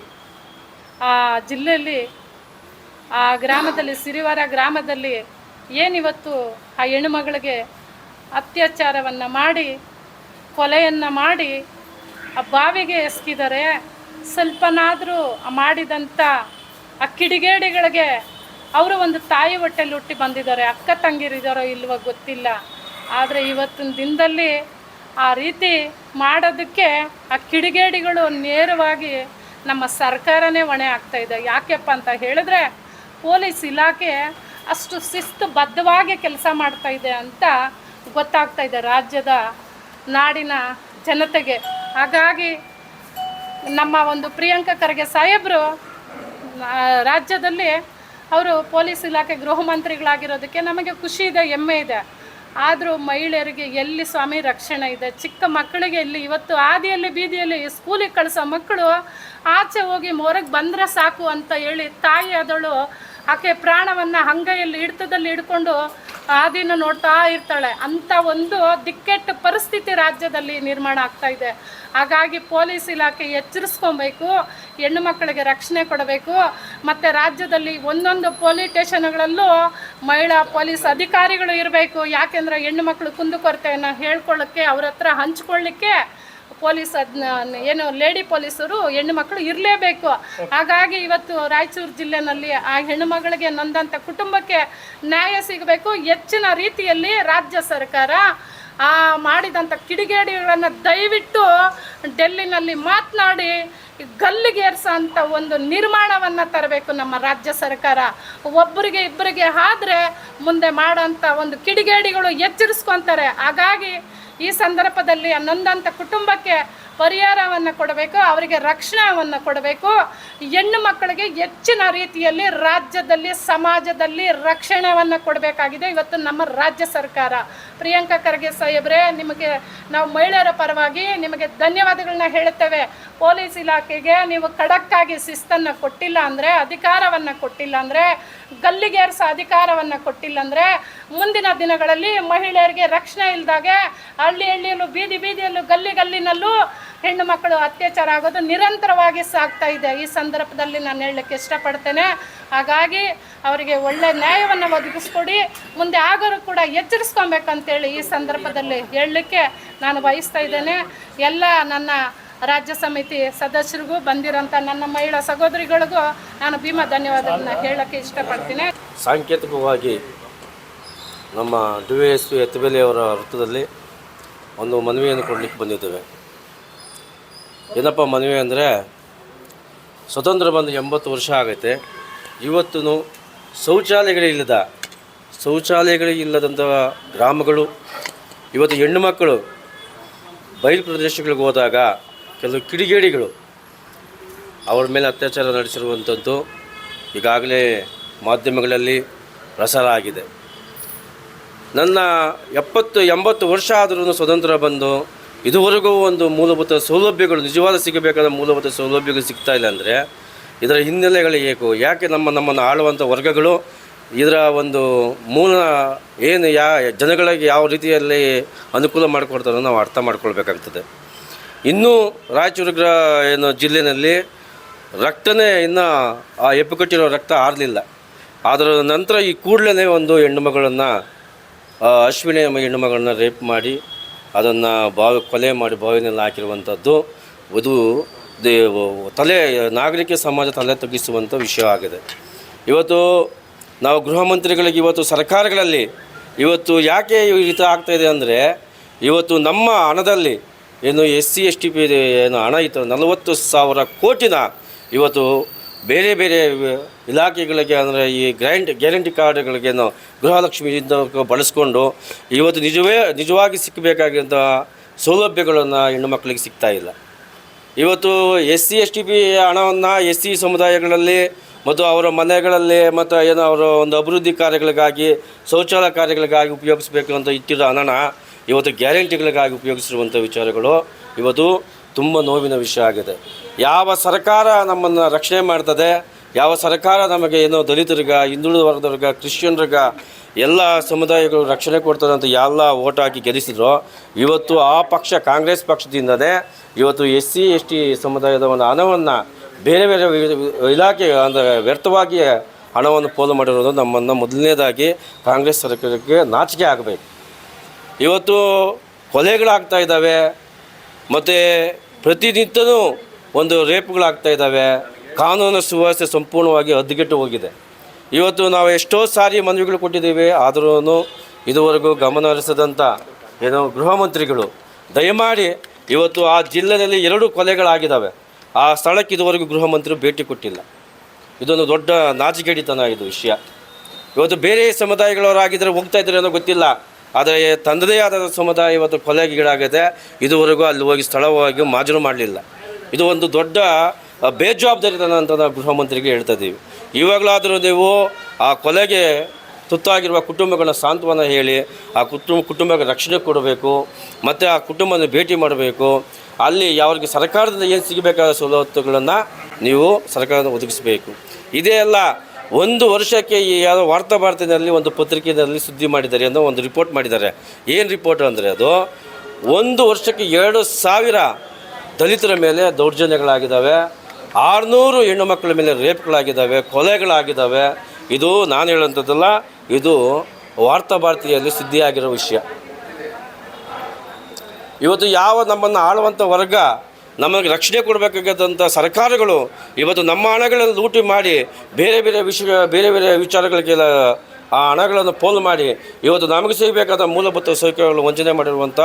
Speaker 8: ಆ ಗ್ರಾಮದಲ್ಲಿ, ಸಿರಿವಾರ ಗ್ರಾಮದಲ್ಲಿ ಏನಿವತ್ತು ಆ ಹೆಣ್ಣುಮಗಳಿಗೆ ಅತ್ಯಾಚಾರವನ್ನು ಮಾಡಿ, ಕೊಲೆಯನ್ನು ಮಾಡಿ ಆ ಬಾವಿಗೆ ಎಸಗಿದ್ದಾರೆ. ಸ್ವಲ್ಪನಾದರೂ ಮಾಡಿದಂಥ ಆ ಕಿಡಿಗೇಡಿಗಳಿಗೆ ಅವರು ಒಂದು ತಾಯಿ ಹೊಟ್ಟೆಲಿ ಹುಟ್ಟಿ ಬಂದಿದ್ದಾರೆ, ಅಕ್ಕ ತಂಗಿರಿದ್ದಾರೋ ಇಲ್ವೋ ಗೊತ್ತಿಲ್ಲ. ಆದರೆ ಇವತ್ತಿನ ದಿನದಲ್ಲಿ ಆ ರೀತಿ ಮಾಡೋದಕ್ಕೆ ಆ ಕಿಡಿಗೇಡಿಗಳು ನೇರವಾಗಿ ನಮ್ಮ ಸರ್ಕಾರನೇ ಹೊಣೆ ಆಗ್ತಾಯಿದೆ. ಯಾಕೆಪ್ಪ ಅಂತ ಹೇಳಿದ್ರೆ, ಪೊಲೀಸ್ ಇಲಾಖೆ ಅಷ್ಟು ಶಿಸ್ತುಬದ್ಧವಾಗಿ ಕೆಲಸ ಮಾಡ್ತಾಯಿದೆ ಅಂತ ಗೊತ್ತಾಗ್ತಾ ಇದೆ ರಾಜ್ಯದ ನಾಡಿನ ಜನತೆಗೆ. ಹಾಗಾಗಿ ನಮ್ಮ ಒಂದು ಪ್ರಿಯಾಂಕಾ ಖರ್ಗೆ ಸಾಹೇಬರು ರಾಜ್ಯದಲ್ಲಿ ಅವರು ಪೊಲೀಸ್ ಇಲಾಖೆ ಗೃಹ ಮಂತ್ರಿಗಳಾಗಿರೋದಕ್ಕೆ ನಮಗೆ ಖುಷಿ ಇದೆ, ಹೆಮ್ಮೆ ಇದೆ. ಆದರೂ ಮಹಿಳೆಯರಿಗೆ ಎಲ್ಲಿ ಸ್ವಾಮಿ ರಕ್ಷಣೆ ಇದೆ? ಚಿಕ್ಕ ಮಕ್ಕಳಿಗೆ ಎಲ್ಲಿ? ಇವತ್ತು ಹಾದಿಯಲ್ಲಿ ಬೀದಿಯಲ್ಲಿ ಸ್ಕೂಲಿಗೆ ಕಳಿಸೋ ಮಕ್ಕಳು ಆಚೆ ಹೋಗಿ ಹೊರಗೆ ಬಂದರೆ ಸಾಕು ಅಂತ ಹೇಳಿ ತಾಯಿ ಆದಳು ಆಕೆ ಪ್ರಾಣವನ್ನು ಅಂಗೈಯಲ್ಲಿ ಹಿಡಿತದಲ್ಲಿ ಹಿಡ್ಕೊಂಡು ಹಾದಿನ ನೋಡ್ತಾ ಇರ್ತಾಳೆ. ಅಂಥ ಒಂದು ದಿಕ್ಕೆಟ್ಟ ಪರಿಸ್ಥಿತಿ ರಾಜ್ಯದಲ್ಲಿ ನಿರ್ಮಾಣ ಆಗ್ತಾ ಇದೆ. ಹಾಗಾಗಿ ಪೊಲೀಸ್ ಇಲಾಖೆ ಎಚ್ಚರಿಸ್ಕೊಬೇಕು, ಹೆಣ್ಣು ಮಕ್ಕಳಿಗೆ ರಕ್ಷಣೆ ಕೊಡಬೇಕು. ಮತ್ತು ರಾಜ್ಯದಲ್ಲಿ ಒಂದೊಂದು ಪೊಲೀಸ್ ಸ್ಟೇಷನ್ಗಳಲ್ಲೂ ಮಹಿಳಾ ಪೊಲೀಸ್ ಅಧಿಕಾರಿಗಳು ಇರಬೇಕು. ಯಾಕೆಂದರೆ ಹೆಣ್ಣು ಮಕ್ಕಳು ಕುಂದುಕೊರತೆಯನ್ನು ಹೇಳ್ಕೊಳ್ಳೋಕ್ಕೆ, ಅವ್ರ ಹತ್ರ ಹಂಚ್ಕೊಳ್ಳಿಕ್ಕೆ ಪೊಲೀಸ್ ಏನು ಲೇಡಿ ಪೊಲೀಸರು ಹೆಣ್ಣು ಮಕ್ಕಳು ಇರಲೇಬೇಕು. ಹಾಗಾಗಿ ಇವತ್ತು ರಾಯಚೂರು ಜಿಲ್ಲೆನಲ್ಲಿ ಆ ಹೆಣ್ಣು ಮಗಳಿಗೆ ನೊಂದಂಥ ಕುಟುಂಬಕ್ಕೆ ನ್ಯಾಯ ಸಿಗಬೇಕು. ಹೆಚ್ಚಿನ ರೀತಿಯಲ್ಲಿ ರಾಜ್ಯ ಸರ್ಕಾರ ಆ ಮಾಡಿದಂಥ ಕಿಡಿಗೇಡಿಗಳನ್ನು ದಯವಿಟ್ಟು ಡೆಲ್ಲಿನಲ್ಲಿ ಮಾತನಾಡಿ ಗಲ್ಲಿಗೇರಿಸೋ ಅಂಥ ಒಂದು ನಿರ್ಮಾಣವನ್ನು ತರಬೇಕು ನಮ್ಮ ರಾಜ್ಯ ಸರ್ಕಾರ. ಒಬ್ಬರಿಗೆ ಇಬ್ಬರಿಗೆ ಆದರೆ ಮುಂದೆ ಮಾಡೋಂಥ ಒಂದು ಕಿಡಿಗೇಡಿಗಳು ಎಚ್ಚರಿಸ್ಕೊತಾರೆ. ಹಾಗಾಗಿ ಈ ಸಂದರ್ಭದಲ್ಲಿ ನೊಂದಂಥ ಕುಟುಂಬಕ್ಕೆ ಪರಿಹಾರವನ್ನು ಕೊಡಬೇಕು, ಅವರಿಗೆ ರಕ್ಷಣೆಯನ್ನು ಕೊಡಬೇಕು. ಹೆಣ್ಣು ಮಕ್ಕಳಿಗೆ ಹೆಚ್ಚಿನ ರೀತಿಯಲ್ಲಿ ರಾಜ್ಯದಲ್ಲಿ, ಸಮಾಜದಲ್ಲಿ ರಕ್ಷಣೆಯನ್ನು ಕೊಡಬೇಕಾಗಿದೆ ಇವತ್ತು ನಮ್ಮ ರಾಜ್ಯ ಸರ್ಕಾರ. ಪ್ರಿಯಾಂಕಾ ಖರ್ಗೆ ಸಾಹೇಬ್ರೆ, ನಿಮಗೆ ನಾವು ಮಹಿಳೆಯರ ಪರವಾಗಿ ನಿಮಗೆ ಧನ್ಯವಾದಗಳನ್ನ ಹೇಳುತ್ತೇವೆ. ಪೊಲೀಸ್ ಇಲಾಖೆಗೆ ನೀವು ಖಡಕ್ಕಾಗಿ ಶಿಸ್ತನ್ನು ಕೊಟ್ಟಿಲ್ಲ ಅಂದರೆ, ಅಧಿಕಾರವನ್ನು ಕೊಟ್ಟಿಲ್ಲ ಅಂದರೆ, ಗಲ್ಲಿಗೇರಿಸೋ ಅಧಿಕಾರವನ್ನು ಕೊಟ್ಟಿಲ್ಲ ಅಂದರೆ, ಮುಂದಿನ ದಿನಗಳಲ್ಲಿ ಮಹಿಳೆಯರಿಗೆ ರಕ್ಷಣೆ ಇಲ್ಲದಾಗೆ ಹಳ್ಳಿ ಹಳ್ಳಿಯಲ್ಲೂ, ಬೀದಿ ಬೀದಿಯಲ್ಲೂ, ಗಲ್ಲಿನಲ್ಲೂ ಹೆಣ್ಣು ಮಕ್ಕಳು ಅತ್ಯಾಚಾರ ಆಗೋದು ನಿರಂತರವಾಗಿ ಸಾಗ್ತಾ ಇದೆ. ಈ ಸಂದರ್ಭದಲ್ಲಿ ನಾನು ಹೇಳಲಿಕ್ಕೆ ಇಷ್ಟಪಡ್ತೇನೆ. ಹಾಗಾಗಿ ಅವರಿಗೆ ಒಳ್ಳೆ ನ್ಯಾಯವನ್ನು ಒದಗಿಸ್ಕೊಡಿ, ಮುಂದೆ ಆಗೋರು ಕೂಡ ಎಚ್ಚರಿಸ್ಕೊಬೇಕಂತೇಳಿ ಈ ಸಂದರ್ಭದಲ್ಲಿ ಹೇಳಲಿಕ್ಕೆ ನಾನು ಬಯಸ್ತಾ ಇದ್ದೇನೆ. ಎಲ್ಲ ನನ್ನ ರಾಜ್ಯ ಸಮಿತಿ ಸದಸ್ಯರಿಗೂ ಬಂದಿರೋಂಥ ನನ್ನ ಮಹಿಳಾ ಸಹೋದರಿಗಳಿಗೂ ನಾನು ಭೀಮಾ ಧನ್ಯವಾದಗಳನ್ನ ಹೇಳೋಕ್ಕೆ ಇಷ್ಟಪಡ್ತೀನಿ.
Speaker 9: ಸಾಂಕೇತಿಕವಾಗಿ ನಮ್ಮ DYSP ಎತ್ತಬೇಲಿಯವರ ವೃತ್ತದಲ್ಲಿ ಒಂದು ಮನವಿಯನ್ನು ಕೊಡಲಿಕ್ಕೆ ಬಂದಿದ್ದೇವೆ. ಏನಪ್ಪ ಮನವಿ ಅಂದರೆ, ಸ್ವತಂತ್ರ ಬಂದು 80 ವರ್ಷ ಆಗೈತೆ. ಇವತ್ತು ಶೌಚಾಲಯಗಳಿಲ್ಲದಂಥ ಗ್ರಾಮಗಳು, ಇವತ್ತು ಹೆಣ್ಣು ಮಕ್ಕಳು ಬಯಲು ಪ್ರದೇಶಗಳಿಗೆ ಹೋದಾಗ ಕೆಲವು ಕಿಡಿಗೇಡಿಗಳು ಅವ್ರ ಮೇಲೆ ಅತ್ಯಾಚಾರ ನಡೆಸಿರುವಂಥದ್ದು ಈಗಾಗಲೇ ಮಾಧ್ಯಮಗಳಲ್ಲಿ ಪ್ರಸಾರ ಆಗಿದೆ. ನನ್ನ 70-80 ವರ್ಷ ಆದರೂ ಸ್ವತಂತ್ರ ಬಂದು ಇದುವರೆಗೂ ಒಂದು ಮೂಲಭೂತ ಸೌಲಭ್ಯಗಳು, ನಿಜವಾದ ಸಿಗಬೇಕಾದ ಮೂಲಭೂತ ಸೌಲಭ್ಯಗಳು ಸಿಗ್ತಾ ಇಲ್ಲ ಅಂದರೆ ಇದರ ಹಿನ್ನೆಲೆಗಳು ಯಾಕೆ ನಮ್ಮನ್ನು ಆಳುವಂಥ ವರ್ಗಗಳು ಇದರ ಒಂದು ಮೂಲ ಏನು ಜನಗಳಿಗೆ ಯಾವ ರೀತಿಯಲ್ಲಿ ಅನುಕೂಲ ಮಾಡಿಕೊಡ್ತಾರೋ ನಾವು ಅರ್ಥ ಮಾಡ್ಕೊಳ್ಬೇಕಾಗ್ತದೆ. ಇನ್ನೂ ರಾಯಚೂರು ಜಿಲ್ಲೆಯಲ್ಲಿ ರಕ್ತನೇ ಇನ್ನೂ ಆ ಎಪ್ಪುಕಟ್ಟಿರೋ ರಕ್ತ ಆರಲಿಲ್ಲ. ಅದರ ನಂತರ ಈ ಕೂಡಲೇ ಒಂದು ಹೆಣ್ಣುಮಗಳನ್ನು, ಅಶ್ವಿನಿ ಎಂಬ ಹೆಣ್ಣುಮಗಳನ್ನ ರೇಪ್ ಮಾಡಿ ಅದನ್ನು ಕೊಲೆ ಮಾಡಿ ಬಾವಿನಲ್ಲಿ ಹಾಕಿರುವಂಥದ್ದು ಇದು ನಾಗರಿಕ ಸಮಾಜ ತಲೆ ತಗ್ಗಿಸುವಂಥ ವಿಷಯ ಆಗಿದೆ. ಇವತ್ತು ನಾವು ಗೃಹ ಮಂತ್ರಿಗಳಿಗೆ, ಇವತ್ತು ಸರ್ಕಾರಗಳಲ್ಲಿ ಇವತ್ತು ಯಾಕೆ ಈ ರೀತಿ ಆಗ್ತಾಯಿದೆ ಅಂದರೆ, ಇವತ್ತು ನಮ್ಮ ಹಣದಲ್ಲಿ ಏನು SC ST ಏನು ಹಣ ಇತ್ತು 40,000 ಕೋಟಿನ ಇವತ್ತು ಬೇರೆ ಬೇರೆ ಇಲಾಖೆಗಳಿಗೆ, ಅಂದರೆ ಈ ಗ್ಯಾರಂಟಿ ಕಾರ್ಡ್ಗಳಿಗೇನು ಗೃಹಲಕ್ಷ್ಮಿಯಿಂದ ಬಳಸ್ಕೊಂಡು ಇವತ್ತು ನಿಜವಾಗಿ ಸಿಕ್ಕಬೇಕಾಗಿದ್ದ ಸೌಲಭ್ಯಗಳನ್ನು ಹೆಣ್ಣು ಮಕ್ಕಳಿಗೆ ಸಿಗ್ತಾಯಿಲ್ಲ. ಇವತ್ತು SC ST ಹಣವನ್ನು SC ಸಮುದಾಯಗಳಲ್ಲಿ ಮತ್ತು ಅವರ ಮನೆಗಳಲ್ಲಿ ಮತ್ತು ಏನೋ ಅವರ ಒಂದು ಅಭಿವೃದ್ಧಿ ಕಾರ್ಯಗಳಿಗಾಗಿ, ಶೌಚಾಲಯ ಕಾರ್ಯಗಳಿಗಾಗಿ ಉಪಯೋಗಿಸಬೇಕು ಅಂತ ಇಟ್ಟಿರೋ ಹಣನ ಇವತ್ತು ಗ್ಯಾರಂಟಿಗಳಿಗಾಗಿ ಉಪಯೋಗಿಸಿರುವಂಥ ವಿಚಾರಗಳು ಇವತ್ತು ತುಂಬ ನೋವಿನ ವಿಷಯ ಆಗಿದೆ. ಯಾವ ಸರ್ಕಾರ ನಮ್ಮನ್ನು ರಕ್ಷಣೆ ಮಾಡ್ತದೆ, ಯಾವ ಸರ್ಕಾರ ನಮಗೆ ಏನೋ ದಲಿತರಿಗೆ, ಹಿಂದುಳಿದ ವರ್ಗದವ್ರಿಗೆ, ಕ್ರಿಶ್ಚಿಯನ್ರಿಗೆ ಎಲ್ಲ ಸಮುದಾಯಗಳು ರಕ್ಷಣೆ ಕೊಡ್ತದೆ ಅಂತ ಎಲ್ಲ ಓಟ್ ಹಾಕಿ ಗೆಲ್ಲಿಸಿದ್ರು, ಇವತ್ತು ಆ ಪಕ್ಷ ಕಾಂಗ್ರೆಸ್ ಪಕ್ಷದಿಂದಲೇ ಇವತ್ತು SC ST ಸಮುದಾಯದ ಒಂದು ಹಣವನ್ನು ಬೇರೆ ಬೇರೆ ಇಲಾಖೆ ಅಂದರೆ ವ್ಯರ್ಥವಾಗಿ ಹಣವನ್ನು ಪೋಲು ಮಾಡಿರೋದು ನಮ್ಮನ್ನು ಮೊದಲನೇದಾಗಿ ಕಾಂಗ್ರೆಸ್ ಸರ್ಕಾರಕ್ಕೆ ನಾಚಿಕೆ ಆಗಬೇಕು. ಇವತ್ತು ಕೊಲೆಗಳಾಗ್ತಾ ಇದ್ದಾವೆ, ಮತ್ತು ಪ್ರತಿನಿತ್ಯವೂ ಒಂದು ರೇಪ್ಗಳಾಗ್ತಾಯಿದ್ದಾವೆ. ಕಾನೂನು ಸುವ್ಯವಸ್ಥೆ ಸಂಪೂರ್ಣವಾಗಿ ಹದ್ಗೆಟ್ಟು ಹೋಗಿದೆ. ಇವತ್ತು ನಾವು ಎಷ್ಟೋ ಸಾರಿ ಮನವಿಗಳು ಕೊಟ್ಟಿದ್ದೀವಿ, ಆದರೂ ಇದುವರೆಗೂ ಗಮನ ಹರಿಸದಂಥ ಏನೋ ಗೃಹ ಮಂತ್ರಿಗಳು ದಯಮಾಡಿ ಇವತ್ತು ಆ ಜಿಲ್ಲೆಯಲ್ಲಿ 2 ಕೊಲೆಗಳಾಗಿದ್ದಾವೆ, ಆ ಸ್ಥಳಕ್ಕೆ ಇದುವರೆಗೂ ಗೃಹ ಮಂತ್ರಿ ಭೇಟಿ ಕೊಟ್ಟಿಲ್ಲ. ಇದೊಂದು ದೊಡ್ಡ ನಾಚಿಕೆಡಿತನ ಇದು ವಿಷಯ. ಇವತ್ತು ಬೇರೆ ಸಮುದಾಯಗಳವರಾಗಿದ್ದರೆ ಹೋಗ್ತಾ ಇದ್ದಾರೆ ಅನ್ನೋ ಗೊತ್ತಿಲ್ಲ, ಆದರೆ ತಂದದೇ ಆದ ಸಮುದಾಯ ಇವತ್ತು ಕೊಲೆಗೀಡಾಗಿದೆ, ಇದುವರೆಗೂ ಅಲ್ಲಿ ಹೋಗಿ ಸ್ಥಳವಾಗಿ ಮಾಜರು ಮಾಡಲಿಲ್ಲ. ಇದು ಒಂದು ದೊಡ್ಡ ಬೇಜವಾಬ್ದಾರಿತನ ಅಂತ ನಾವು ಗೃಹ ಮಂತ್ರಿಗೆ ಹೇಳ್ತಾ ಇದ್ದೀವಿ. ಇವಾಗಲಾದರೂ ನೀವು ಆ ಕೊಲೆಗೆ ತುತ್ತಾಗಿರುವ ಕುಟುಂಬಗಳನ್ನ ಸಾಂತ್ವನ ಹೇಳಿ ಆ ಕುಟುಂಬಕ್ಕೆ ರಕ್ಷಣೆ ಕೊಡಬೇಕು, ಮತ್ತು ಆ ಕುಟುಂಬನ ಭೇಟಿ ಮಾಡಬೇಕು. ಅಲ್ಲಿ ಯಾವ್ರಿಗೆ ಸರ್ಕಾರದಿಂದ ಏನು ಸಿಗಬೇಕಾದ ಸವಲತ್ತುಗಳನ್ನು ನೀವು ಸರ್ಕಾರದ ಒದಗಿಸಬೇಕು. ಇದೇ ಅಲ್ಲ, 1 ವರ್ಷಕ್ಕೆ ಯಾವುದೋ ವಾರ್ತಾಭಾರತಿನಲ್ಲಿ ಒಂದು ಪತ್ರಿಕೆಯಲ್ಲಿ ಸುದ್ದಿ ಮಾಡಿದ್ದಾರೆ ಅನ್ನೋ ಒಂದು ರಿಪೋರ್ಟ್ ಮಾಡಿದ್ದಾರೆ. ಏನು ರಿಪೋರ್ಟ್ ಅಂದರೆ, ಅದು 1 ವರ್ಷಕ್ಕೆ 2,000 ದಲಿತರ ಮೇಲೆ ದೌರ್ಜನ್ಯಗಳಾಗಿದ್ದಾವೆ, 600 ಹೆಣ್ಣು ಮಕ್ಕಳ ಮೇಲೆ ರೇಪ್ಗಳಾಗಿದ್ದಾವೆ, ಕೊಲೆಗಳಾಗಿದ್ದಾವೆ. ಇದು ನಾನು ಹೇಳೋಂಥದ್ದಲ್ಲ, ಇದು ವಾರ್ತಾಭಾರತಿಯಲ್ಲಿ ಸುದ್ದಿಯಾಗಿರೋ ವಿಷಯ. ಇವತ್ತು ಯಾವ ನಮ್ಮನ್ನು ಆಳುವಂಥ ವರ್ಗ, ನಮಗೆ ರಕ್ಷಣೆ ಕೊಡಬೇಕಾದಂಥ ಸರ್ಕಾರಗಳು ಇವತ್ತು ನಮ್ಮ ಹಣಗಳನ್ನು ಲೂಟಿ ಮಾಡಿ ಬೇರೆ ಬೇರೆ ವಿಚಾರಗಳಿಗೆ ಆ ಹಣಗಳನ್ನು ಪೋಲು ಮಾಡಿ ಇವತ್ತು ನಮಗೆ ಸಿಗಬೇಕಾದ ಮೂಲಭೂತ ಸೌಕರ್ಯಗಳು ವಂಚನೆ ಮಾಡಿರುವಂಥ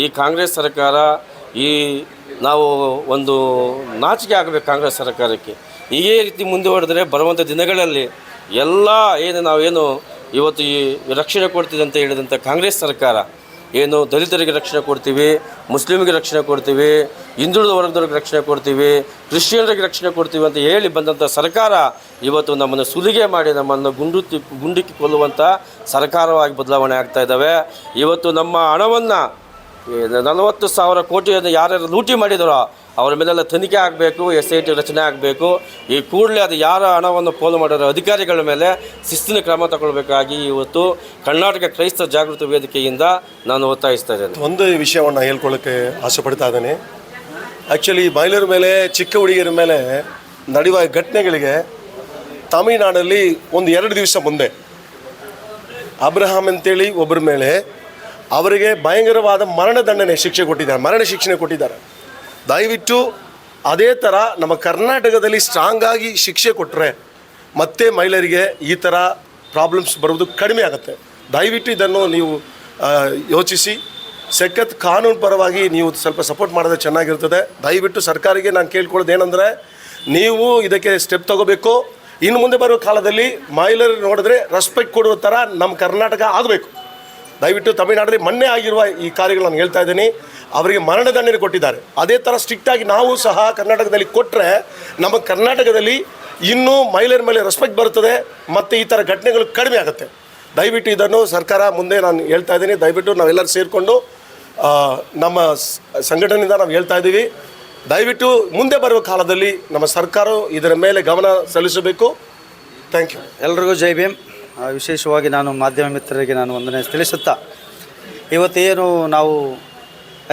Speaker 9: ಈ ಕಾಂಗ್ರೆಸ್ ಸರ್ಕಾರ, ನಾವು ಒಂದು ನಾಚಿಕೆ ಆಗಬೇಕು ಕಾಂಗ್ರೆಸ್ ಸರ್ಕಾರಕ್ಕೆ. ಇದೇ ರೀತಿ ಮುಂದುವರೆದರೆ ಬರುವಂಥ ದಿನಗಳಲ್ಲಿ ಎಲ್ಲ ನಾವೇನು ಇವತ್ತು ಈ ರಕ್ಷಣೆ ಕೊಡ್ತಿದೆ ಅಂತ ಹೇಳಿದಂಥ ಕಾಂಗ್ರೆಸ್ ಸರ್ಕಾರ ಏನು ದಲಿತರಿಗೆ ರಕ್ಷಣೆ ಕೊಡ್ತೀವಿ, ಮುಸ್ಲಿಮಿಗೆ ರಕ್ಷಣೆ ಕೊಡ್ತೀವಿ, ಹಿಂದುಳಿದ ವರ್ಗದವ್ರಿಗೆ ರಕ್ಷಣೆ ಕೊಡ್ತೀವಿ, ಕ್ರಿಶ್ಚಿಯನ್ರಿಗೆ ರಕ್ಷಣೆ ಕೊಡ್ತೀವಿ ಅಂತ ಹೇಳಿ ಬಂದಂಥ ಸರ್ಕಾರ ಇವತ್ತು ನಮ್ಮನ್ನು ಸುಲಿಗೆ ಮಾಡಿ ನಮ್ಮನ್ನು ಗುಂಡಿಕ್ಕಿ ಕೊಲ್ಲುವಂಥ ಸರ್ಕಾರವಾಗಿ ಬದಲಾವಣೆ ಆಗ್ತಾ ಇದ್ದಾವೆ. ಇವತ್ತು ನಮ್ಮ ಹಣವನ್ನು 40,000 ಕೋಟಿಯನ್ನು ಯಾರ್ಯಾರು ಲೂಟಿ ಮಾಡಿದಾರೋ ಅವರ ಮೇಲೆಲ್ಲ ತನಿಖೆ ಆಗಬೇಕು, SIT ರಚನೆ ಆಗಬೇಕು. ಈ ಕೂಡಲೇ ಅದು ಯಾರ ಹಣವನ್ನು ಪೋಲು ಮಾಡಿರೋ ಅಧಿಕಾರಿಗಳ ಮೇಲೆ ಶಿಸ್ತಿನ ಕ್ರಮ ತಗೊಳ್ಬೇಕಾಗಿ ಇವತ್ತು ಕರ್ನಾಟಕ ಕ್ರೈಸ್ತ ಜಾಗೃತಿ ವೇದಿಕೆಯಿಂದ ನಾನು ಒತ್ತಾಯಿಸ್ತಾ ಇದ್ದೇನೆ.
Speaker 10: ಒಂದು ವಿಷಯವನ್ನು ಹೇಳ್ಕೊಳ್ಳೋಕ್ಕೆ ಆಸೆ ಪಡ್ತಾ ಇದ್ದೇನೆ. ಆ್ಯಕ್ಚುಲಿ ಮಹಿಳೆಯರ ಮೇಲೆ, ಚಿಕ್ಕ ಹುಡುಗಿಯರ ಮೇಲೆ ನಡೆಯುವ ಘಟನೆಗಳಿಗೆ ತಮಿಳುನಾಡಲ್ಲಿ 1-2 ದಿವಸ ಮುಂದೆ ಅಬ್ರಹಾಂ ಅಂತೇಳಿ ಒಬ್ಬರ ಮೇಲೆ ಅವರಿಗೆ ಭಯಂಕರವಾದ ಮರಣ ಶಿಕ್ಷೆ ಕೊಟ್ಟಿದ್ದಾರೆ. ದಯವಿಟ್ಟು ಅದೇ ಥರ ನಮ್ಮ ಕರ್ನಾಟಕದಲ್ಲಿ ಸ್ಟ್ರಾಂಗಾಗಿ ಶಿಕ್ಷೆ ಕೊಟ್ಟರೆ ಮತ್ತೆ ಮಹಿಳೆಯರಿಗೆ ಈ ಥರ ಪ್ರಾಬ್ಲಮ್ಸ್ ಬರುವುದು ಕಡಿಮೆ ಆಗುತ್ತೆ. ದಯವಿಟ್ಟು ಇದನ್ನು ನೀವು ಯೋಚಿಸಿ ಸಖತ್ ಕಾನೂನು ಪರವಾಗಿ ನೀವು ಸ್ವಲ್ಪ ಸಪೋರ್ಟ್ ಮಾಡಿದ್ರೆ ಚೆನ್ನಾಗಿರ್ತದೆ. ದಯವಿಟ್ಟು ಸರ್ಕಾರಿಗೆ ನಾನು ಕೇಳ್ಕೊಳ್ಳೋದು ಏನಂದರೆ, ನೀವು ಇದಕ್ಕೆ ಸ್ಟೆಪ್ ತಗೋಬೇಕು. ಇನ್ನು ಮುಂದೆ ಬರೋ ಕಾಲದಲ್ಲಿ ಮಹಿಳೆಯರು ನೋಡಿದ್ರೆ ರೆಸ್ಪೆಕ್ಟ್ ಕೊಡುವ ಥರ ನಮ್ಮ ಕರ್ನಾಟಕ ಆಗಬೇಕು. ದಯವಿಟ್ಟು ತಮಿಳುನಾಡಲ್ಲಿ ಮೊನ್ನೆ ಆಗಿರುವ ಈ ಕಾರ್ಯಗಳು ನಾನು ಹೇಳ್ತಾ ಇದ್ದೀನಿ, ಅವರಿಗೆ ಮರಣದಂಡನೆ ಕೊಟ್ಟಿದ್ದಾರೆ. ಅದೇ ಥರ ಸ್ಟ್ರಿಕ್ಟಾಗಿ ನಾವು ಸಹ ಕರ್ನಾಟಕದಲ್ಲಿ ಕೊಟ್ಟರೆ ನಮ್ಮ ಕರ್ನಾಟಕದಲ್ಲಿ ಇನ್ನೂ ಮಹಿಳೆಯರ ಮೇಲೆ ರೆಸ್ಪೆಕ್ಟ್ ಬರ್ತದೆ ಮತ್ತು ಈ ಥರ ಘಟನೆಗಳು ಕಡಿಮೆ ಆಗುತ್ತೆ. ದಯವಿಟ್ಟು ಇದನ್ನು ಸರ್ಕಾರ ಮುಂದೆ ನಾನು ಹೇಳ್ತಾ ಇದ್ದೀನಿ, ದಯವಿಟ್ಟು ನಾವೆಲ್ಲರೂ ಸೇರಿಕೊಂಡು ನಮ್ಮ ಸಂಘಟನೆಯಿಂದ ನಾವು ಹೇಳ್ತಾ ಇದ್ದೀವಿ, ದಯವಿಟ್ಟು ಮುಂದೆ ಬರುವ ಕಾಲದಲ್ಲಿ ನಮ್ಮ ಸರ್ಕಾರ ಇದರ ಮೇಲೆ ಗಮನ ಸಲ್ಲಿಸಬೇಕು. Thank you.
Speaker 11: ಎಲ್ರಿಗೂ ಜೈ ಭೀಮ್. ವಿಶೇಷವಾಗಿ ನಾನು ಮಾಧ್ಯಮ ಮಿತ್ರರಿಗೆ ನಾನು ವಂದನೆ ತಿಳಿಸುತ್ತಾ, ಇವತ್ತೇನು ನಾವು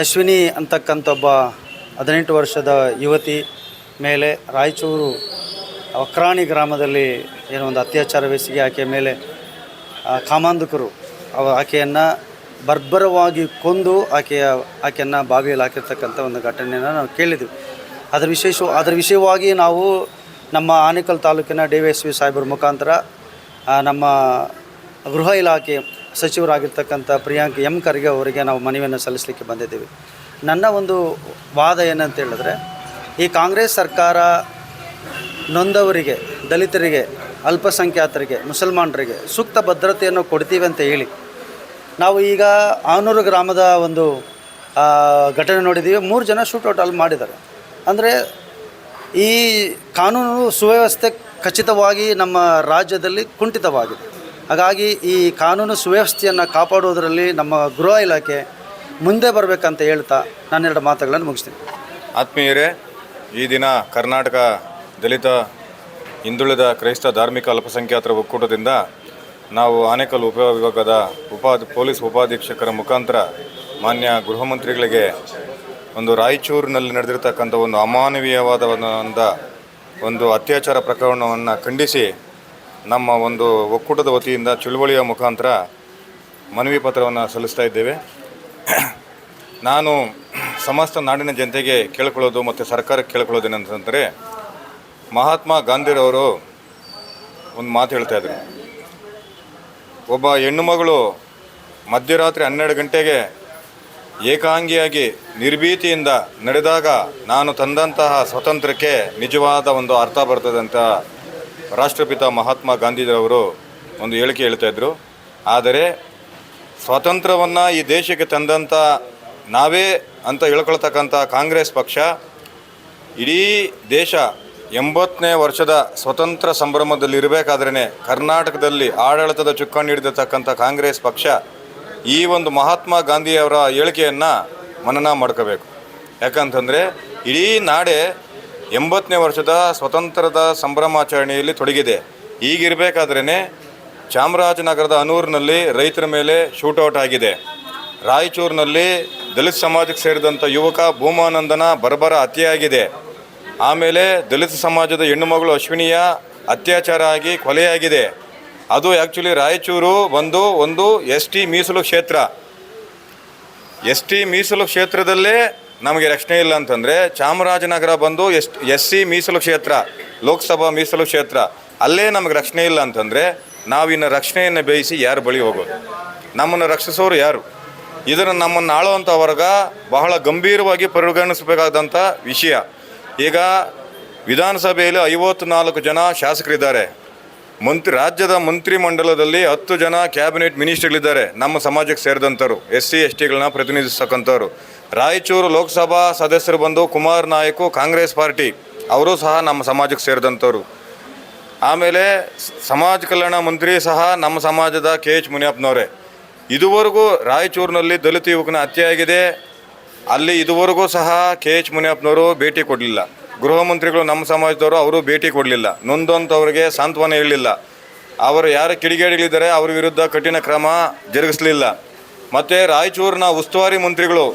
Speaker 11: ಅಶ್ವಿನಿ ಅಂತಕ್ಕಂಥ ಒಬ್ಬ 18 ವರ್ಷದ ಯುವತಿ ಮೇಲೆ ರಾಯಚೂರು ವಕ್ರಾಣಿ ಗ್ರಾಮದಲ್ಲಿ ಏನೋ ಒಂದು ಅತ್ಯಾಚಾರವೆಸಗಿ ಆಕೆಯ ಮೇಲೆ ಕಾಮಾಂಧಕರು ಆಕೆಯನ್ನು ಬರ್ಬರವಾಗಿ ಕೊಂದು ಆಕೆಯನ್ನು ಬಾವಿಯಲ್ಲಿ ಹಾಕಿರ್ತಕ್ಕಂಥ ಒಂದು ಘಟನೆಯನ್ನು ನಾವು ಕೇಳಿದ್ವಿ. ಅದರ ವಿಷಯವಾಗಿ ನಾವು ನಮ್ಮ ಆನೇಕಲ್ ತಾಲೂಕಿನ DYSP ಸಾಹೇಬರ ಮುಖಾಂತರ ನಮ್ಮ ಗೃಹ ಇಲಾಖೆ ಸಚಿವರಾಗಿರ್ತಕ್ಕಂಥ ಪ್ರಿಯಾಂಕ್ ಎಂ ಖರ್ಗೆ ಅವರಿಗೆ ನಾವು ಮನವಿಯನ್ನು ಸಲ್ಲಿಸಲಿಕ್ಕೆ ಬಂದಿದ್ದೀವಿ. ನನ್ನ ಒಂದು ವಾದ ಏನಂತ ಹೇಳಿದ್ರೆ, ಈ ಕಾಂಗ್ರೆಸ್ ಸರ್ಕಾರ ನೊಂದವರಿಗೆ, ದಲಿತರಿಗೆ, ಅಲ್ಪಸಂಖ್ಯಾತರಿಗೆ, ಮುಸಲ್ಮಾನರಿಗೆ ಸೂಕ್ತ ಭದ್ರತೆಯನ್ನು ಕೊಡ್ತೀವಿ ಅಂತ ಹೇಳಿ ನಾವು ಈಗ ಆನೂರು ಗ್ರಾಮದ ಒಂದು ಘಟನೆ ನೋಡಿದ್ದೀವಿ. 3 ಜನ ಶೂಟೌಟ್ ಅಲ್ಲಿ ಮಾಡಿದ್ದಾರೆ. ಅಂದರೆ ಈ ಕಾನೂನು ಸುವ್ಯವಸ್ಥೆ ಖಚಿತವಾಗಿ ನಮ್ಮ ರಾಜ್ಯದಲ್ಲಿ ಕುಂಠಿತವಾಗಿದೆ. ಹಾಗಾಗಿ ಈ ಕಾನೂನು ಸುವ್ಯವಸ್ಥೆಯನ್ನು ಕಾಪಾಡುವುದರಲ್ಲಿ ನಮ್ಮ ಗೃಹ ಇಲಾಖೆ ಮುಂದೆ ಬರಬೇಕಂತ ಹೇಳ್ತಾ ನಾನು 2 ಮಾತುಗಳನ್ನು ಮುಗಿಸ್ತೀನಿ.
Speaker 2: ಆತ್ಮೀಯರೇ, ಈ ದಿನ ಕರ್ನಾಟಕ ದಲಿತ ಹಿಂದುಳಿದ ಕ್ರೈಸ್ತ ಧಾರ್ಮಿಕ ಅಲ್ಪಸಂಖ್ಯಾತರ ಒಕ್ಕೂಟದಿಂದ ನಾವು ಆನೇಕಲ್ ಉಪವಿಭಾಗದ ಪೊಲೀಸ್ ಉಪಾಧೀಕ್ಷಕರ ಮುಖಾಂತರ ಮಾನ್ಯ ಗೃಹ ಮಂತ್ರಿಗಳಿಗೆ ಒಂದು ರಾಯಚೂರಿನಲ್ಲಿ ನಡೆದಿರ್ತಕ್ಕಂಥ ಒಂದು ಅಮಾನವೀಯವಾದ ಒಂದು ಅತ್ಯಾಚಾರ ಪ್ರಕರಣವನ್ನು ಖಂಡಿಸಿ ನಮ್ಮ ಒಂದು ಒಕ್ಕೂಟದ ವತಿಯಿಂದ ಚಳುವಳಿಯ ಮುಖಾಂತರ ಮನವಿ ಪತ್ರವನ್ನು ಸಲ್ಲಿಸ್ತಾ ಇದ್ದೇವೆ. ನಾನು ಸಮಸ್ತ ನಾಡಿನ ಜನತೆಗೆ ಕೇಳ್ಕೊಳ್ಳೋದು ಮತ್ತು ಸರ್ಕಾರಕ್ಕೆ ಕೇಳ್ಕೊಳ್ಳೋದೇನಂತಂದರೆ, ಮಹಾತ್ಮ ಗಾಂಧಿರವರು ಒಂದು ಮಾತು ಹೇಳ್ತಾಯಿದ್ರು, ಒಬ್ಬ ಹೆಣ್ಣು ಮಗಳು ಮಧ್ಯರಾತ್ರಿ 12 ಗಂಟೆಗೆ ಏಕಾಂಗಿಯಾಗಿ ನಿರ್ಭೀತಿಯಿಂದ ನಡೆದಾಗ ನಾನು ತಂದಂತಹ ಸ್ವಾತಂತ್ರ್ಯಕ್ಕೆ ನಿಜವಾದ ಒಂದು ಅರ್ಥ ಬರ್ತದೆ ಅಂತ ರಾಷ್ಟ್ರಪಿತ ಮಹಾತ್ಮ ಗಾಂಧೀಜಿಯವರು ಒಂದು ಹೇಳಿಕೆ ಹೇಳ್ತಾಯಿದ್ರು. ಆದರೆ ಸ್ವಾತಂತ್ರ್ಯವನ್ನು ಈ ದೇಶಕ್ಕೆ ತಂದಂಥ ನಾವೇ ಅಂತ ಹೇಳ್ಕೊಳ್ತಕ್ಕಂಥ ಕಾಂಗ್ರೆಸ್ ಪಕ್ಷ ಇಡೀ ದೇಶ 80ನೇ ವರ್ಷದ ಸ್ವತಂತ್ರ ಸಂಭ್ರಮದಲ್ಲಿರಬೇಕಾದ್ರೇ ಕರ್ನಾಟಕದಲ್ಲಿ ಆಡಳಿತದ ಚುಕ್ಕಾಣಿ ಹಿಡಿದಿರ್ತಕ್ಕಂಥ ಕಾಂಗ್ರೆಸ್ ಪಕ್ಷ ಈ ಒಂದು ಮಹಾತ್ಮ ಗಾಂಧಿಯವರ ಹೇಳಿಕೆಯನ್ನು ಮನನ ಮಾಡ್ಕೋಬೇಕು. ಯಾಕಂತಂದರೆ ಇಡೀ ನಾಡೇ 80ನೇ ವರ್ಷದ ಸ್ವತಂತ್ರದ ಸಂಭ್ರಮಾಚರಣೆಯಲ್ಲಿ ತೊಡಗಿದೆ. ಹೀಗಿರಬೇಕಾದ್ರೇ ಚಾಮರಾಜನಗರದ ಅನೂರಿನಲ್ಲಿ ರೈತರ ಮೇಲೆ ಶೂಟೌಟ್ ಆಗಿದೆ. ರಾಯಚೂರಿನಲ್ಲಿ ದಲಿತ ಸಮಾಜಕ್ಕೆ ಸೇರಿದಂಥ ಯುವಕ ಭೂಮಾನಂದನ ಬರ್ಬರ ಹತ್ಯೆಯಾಗಿದೆ. ಆಮೇಲೆ ದಲಿತ ಸಮಾಜದ ಹೆಣ್ಣುಮಗಳು ಅಶ್ವಿನಿಯ ಅತ್ಯಾಚಾರ ಆಗಿ ಕೊಲೆಯಾಗಿದೆ. ಅದು ಆ್ಯಕ್ಚುಲಿ ರಾಯಚೂರು ಒಂದು ST ಮೀಸಲು ಕ್ಷೇತ್ರ. ST ಮೀಸಲು ಕ್ಷೇತ್ರದಲ್ಲೇ ನಮಗೆ ರಕ್ಷಣೆ ಇಲ್ಲ ಅಂತಂದರೆ ಚಾಮರಾಜನಗರ ಬಂದು SC ಮೀಸಲು ಕ್ಷೇತ್ರ, ಲೋಕಸಭಾ ಮೀಸಲು ಕ್ಷೇತ್ರ, ಅಲ್ಲೇ ನಮಗೆ ರಕ್ಷಣೆ ಇಲ್ಲ ಅಂತಂದರೆ ನಾವಿನ್ನು ರಕ್ಷಣೆಯನ್ನು ಬೇಯಿಸಿ ಯಾರು ಬಳಿ ಹೋಗೋದು? ನಮ್ಮನ್ನು ರಕ್ಷಿಸೋರು ಯಾರು? ಇದನ್ನು ನಮ್ಮನ್ನು ಆಳುವಂಥ ವರ್ಗ ಬಹಳ ಗಂಭೀರವಾಗಿ ಪರಿಗಣಿಸಬೇಕಾದಂಥ ವಿಷಯ. ಈಗ ವಿಧಾನಸಭೆಯಲ್ಲಿ 54 ಜನ ಶಾಸಕರಿದ್ದಾರೆ. ರಾಜ್ಯದ ಮಂತ್ರಿಮಂಡಲದಲ್ಲಿ 10 ಜನ ಕ್ಯಾಬಿನೆಟ್ ಮಿನಿಸ್ಟರ್ಗಳಿದ್ದಾರೆ, ನಮ್ಮ ಸಮಾಜಕ್ಕೆ ಸೇರಿದಂಥವ್ರು, SC STಗಳನ್ನ ಪ್ರತಿನಿಧಿಸ್ತಕ್ಕಂಥವ್ರು. ರಾಯಚೂರು ಲೋಕಸಭಾ ಸದಸ್ಯರು ಬಂದು ಕುಮಾರ್ ನಾಯಕು, ಕಾಂಗ್ರೆಸ್ ಪಾರ್ಟಿ, ಅವರು ಸಹ ನಮ್ಮ ಸಮಾಜಕ್ಕೆ ಸೇರಿದಂಥವ್ರು. ಆಮೇಲೆ ಸಮಾಜ ಕಲ್ಯಾಣ ಮಂತ್ರಿ ಸಹ ನಮ್ಮ ಸಮಾಜದ KH ಮುನಿಯಪ್ಪನವರೇ. ಇದುವರೆಗೂ ರಾಯಚೂರಿನಲ್ಲಿ ದಲಿತ ಯುವಕನ ಹತ್ಯೆ ಆಗಿದೆ. ಅಲ್ಲಿ ಇದುವರೆಗೂ ಸಹ KH ಮುನಿಯಪ್ಪನವರು ಭೇಟಿ ಕೊಡಲಿಲ್ಲ. ಗೃಹ ಮಂತ್ರಿಗಳು ನಮ್ಮ ಸಮಾಜದವರು, ಅವರು ಭೇಟಿ ಕೊಡಲಿಲ್ಲ. ನೊಂದಂಥವ್ರಿಗೆ ಸಾಂತ್ವನ ಹೇಳಲಿಲ್ಲ. ಅವರು ಯಾರು ಕಿಡಿಗೇಡಿಗಳಿದ್ದಾರೆ ಅವ್ರ ವಿರುದ್ಧ ಕಠಿಣ ಕ್ರಮ ಜರುಗಿಸಲಿಲ್ಲ. ಮತ್ತು ರಾಯಚೂರಿನ ಉಸ್ತುವಾರಿ ಮಂತ್ರಿಗಳು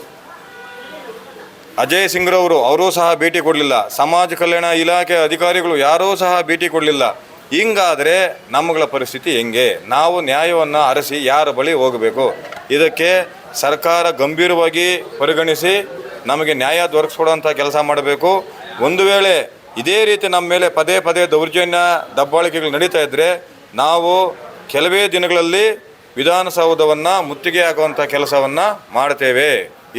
Speaker 2: ಅಜಯ್ ಸಿಂಗ್ರವರು, ಅವರೂ ಸಹ ಭೇಟಿ ಕೊಡಲಿಲ್ಲ. ಸಮಾಜ ಕಲ್ಯಾಣ ಇಲಾಖೆ ಅಧಿಕಾರಿಗಳು ಯಾರೂ ಸಹ ಭೇಟಿ ಕೊಡಲಿಲ್ಲ. ಹಿಂಗಾದರೆ ನಮ್ಮಗಳ ಪರಿಸ್ಥಿತಿ ಹೆಂಗೆ? ನಾವು ನ್ಯಾಯವನ್ನು ಅರಸಿ ಯಾರ ಬಳಿ ಹೋಗಬೇಕು? ಇದಕ್ಕೆ ಸರ್ಕಾರ ಗಂಭೀರವಾಗಿ ಪರಿಗಣಿಸಿ ನಮಗೆ ನ್ಯಾಯ ದೊರಕಿಸ್ಕೊಡುವಂಥ ಕೆಲಸ ಮಾಡಬೇಕು. ಒಂದು ವೇಳೆ ಇದೇ ರೀತಿ ನಮ್ಮ ಮೇಲೆ ಪದೇ ಪದೇ ದೌರ್ಜನ್ಯ ದಬ್ಬಾಳಿಕೆಗಳು ನಡೀತಾ ಇದ್ದರೆ ನಾವು ಕೆಲವೇ ದಿನಗಳಲ್ಲಿ ವಿಧಾನಸೌಧವನ್ನು ಮುತ್ತಿಗೆ ಹಾಕುವಂಥ ಕೆಲಸವನ್ನು ಮಾಡ್ತೇವೆ.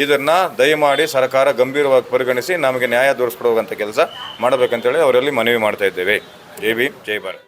Speaker 2: ಇದನ್ನು ದಯಮಾಡಿ ಸರ್ಕಾರ ಗಂಭೀರವಾಗಿ ಪರಿಗಣಿಸಿ ನಮಗೆ ನ್ಯಾಯ ದೊರಕಿಸ್ಕೊಡುವಂಥ ಕೆಲಸ ಮಾಡಬೇಕಂತೇಳಿ ಅವರಲ್ಲಿ ಮನವಿ ಮಾಡ್ತಾ ಇದ್ದೇವೆ. ಜೈ ಭೀಮ್, ಜೈ ಭಾರತ್.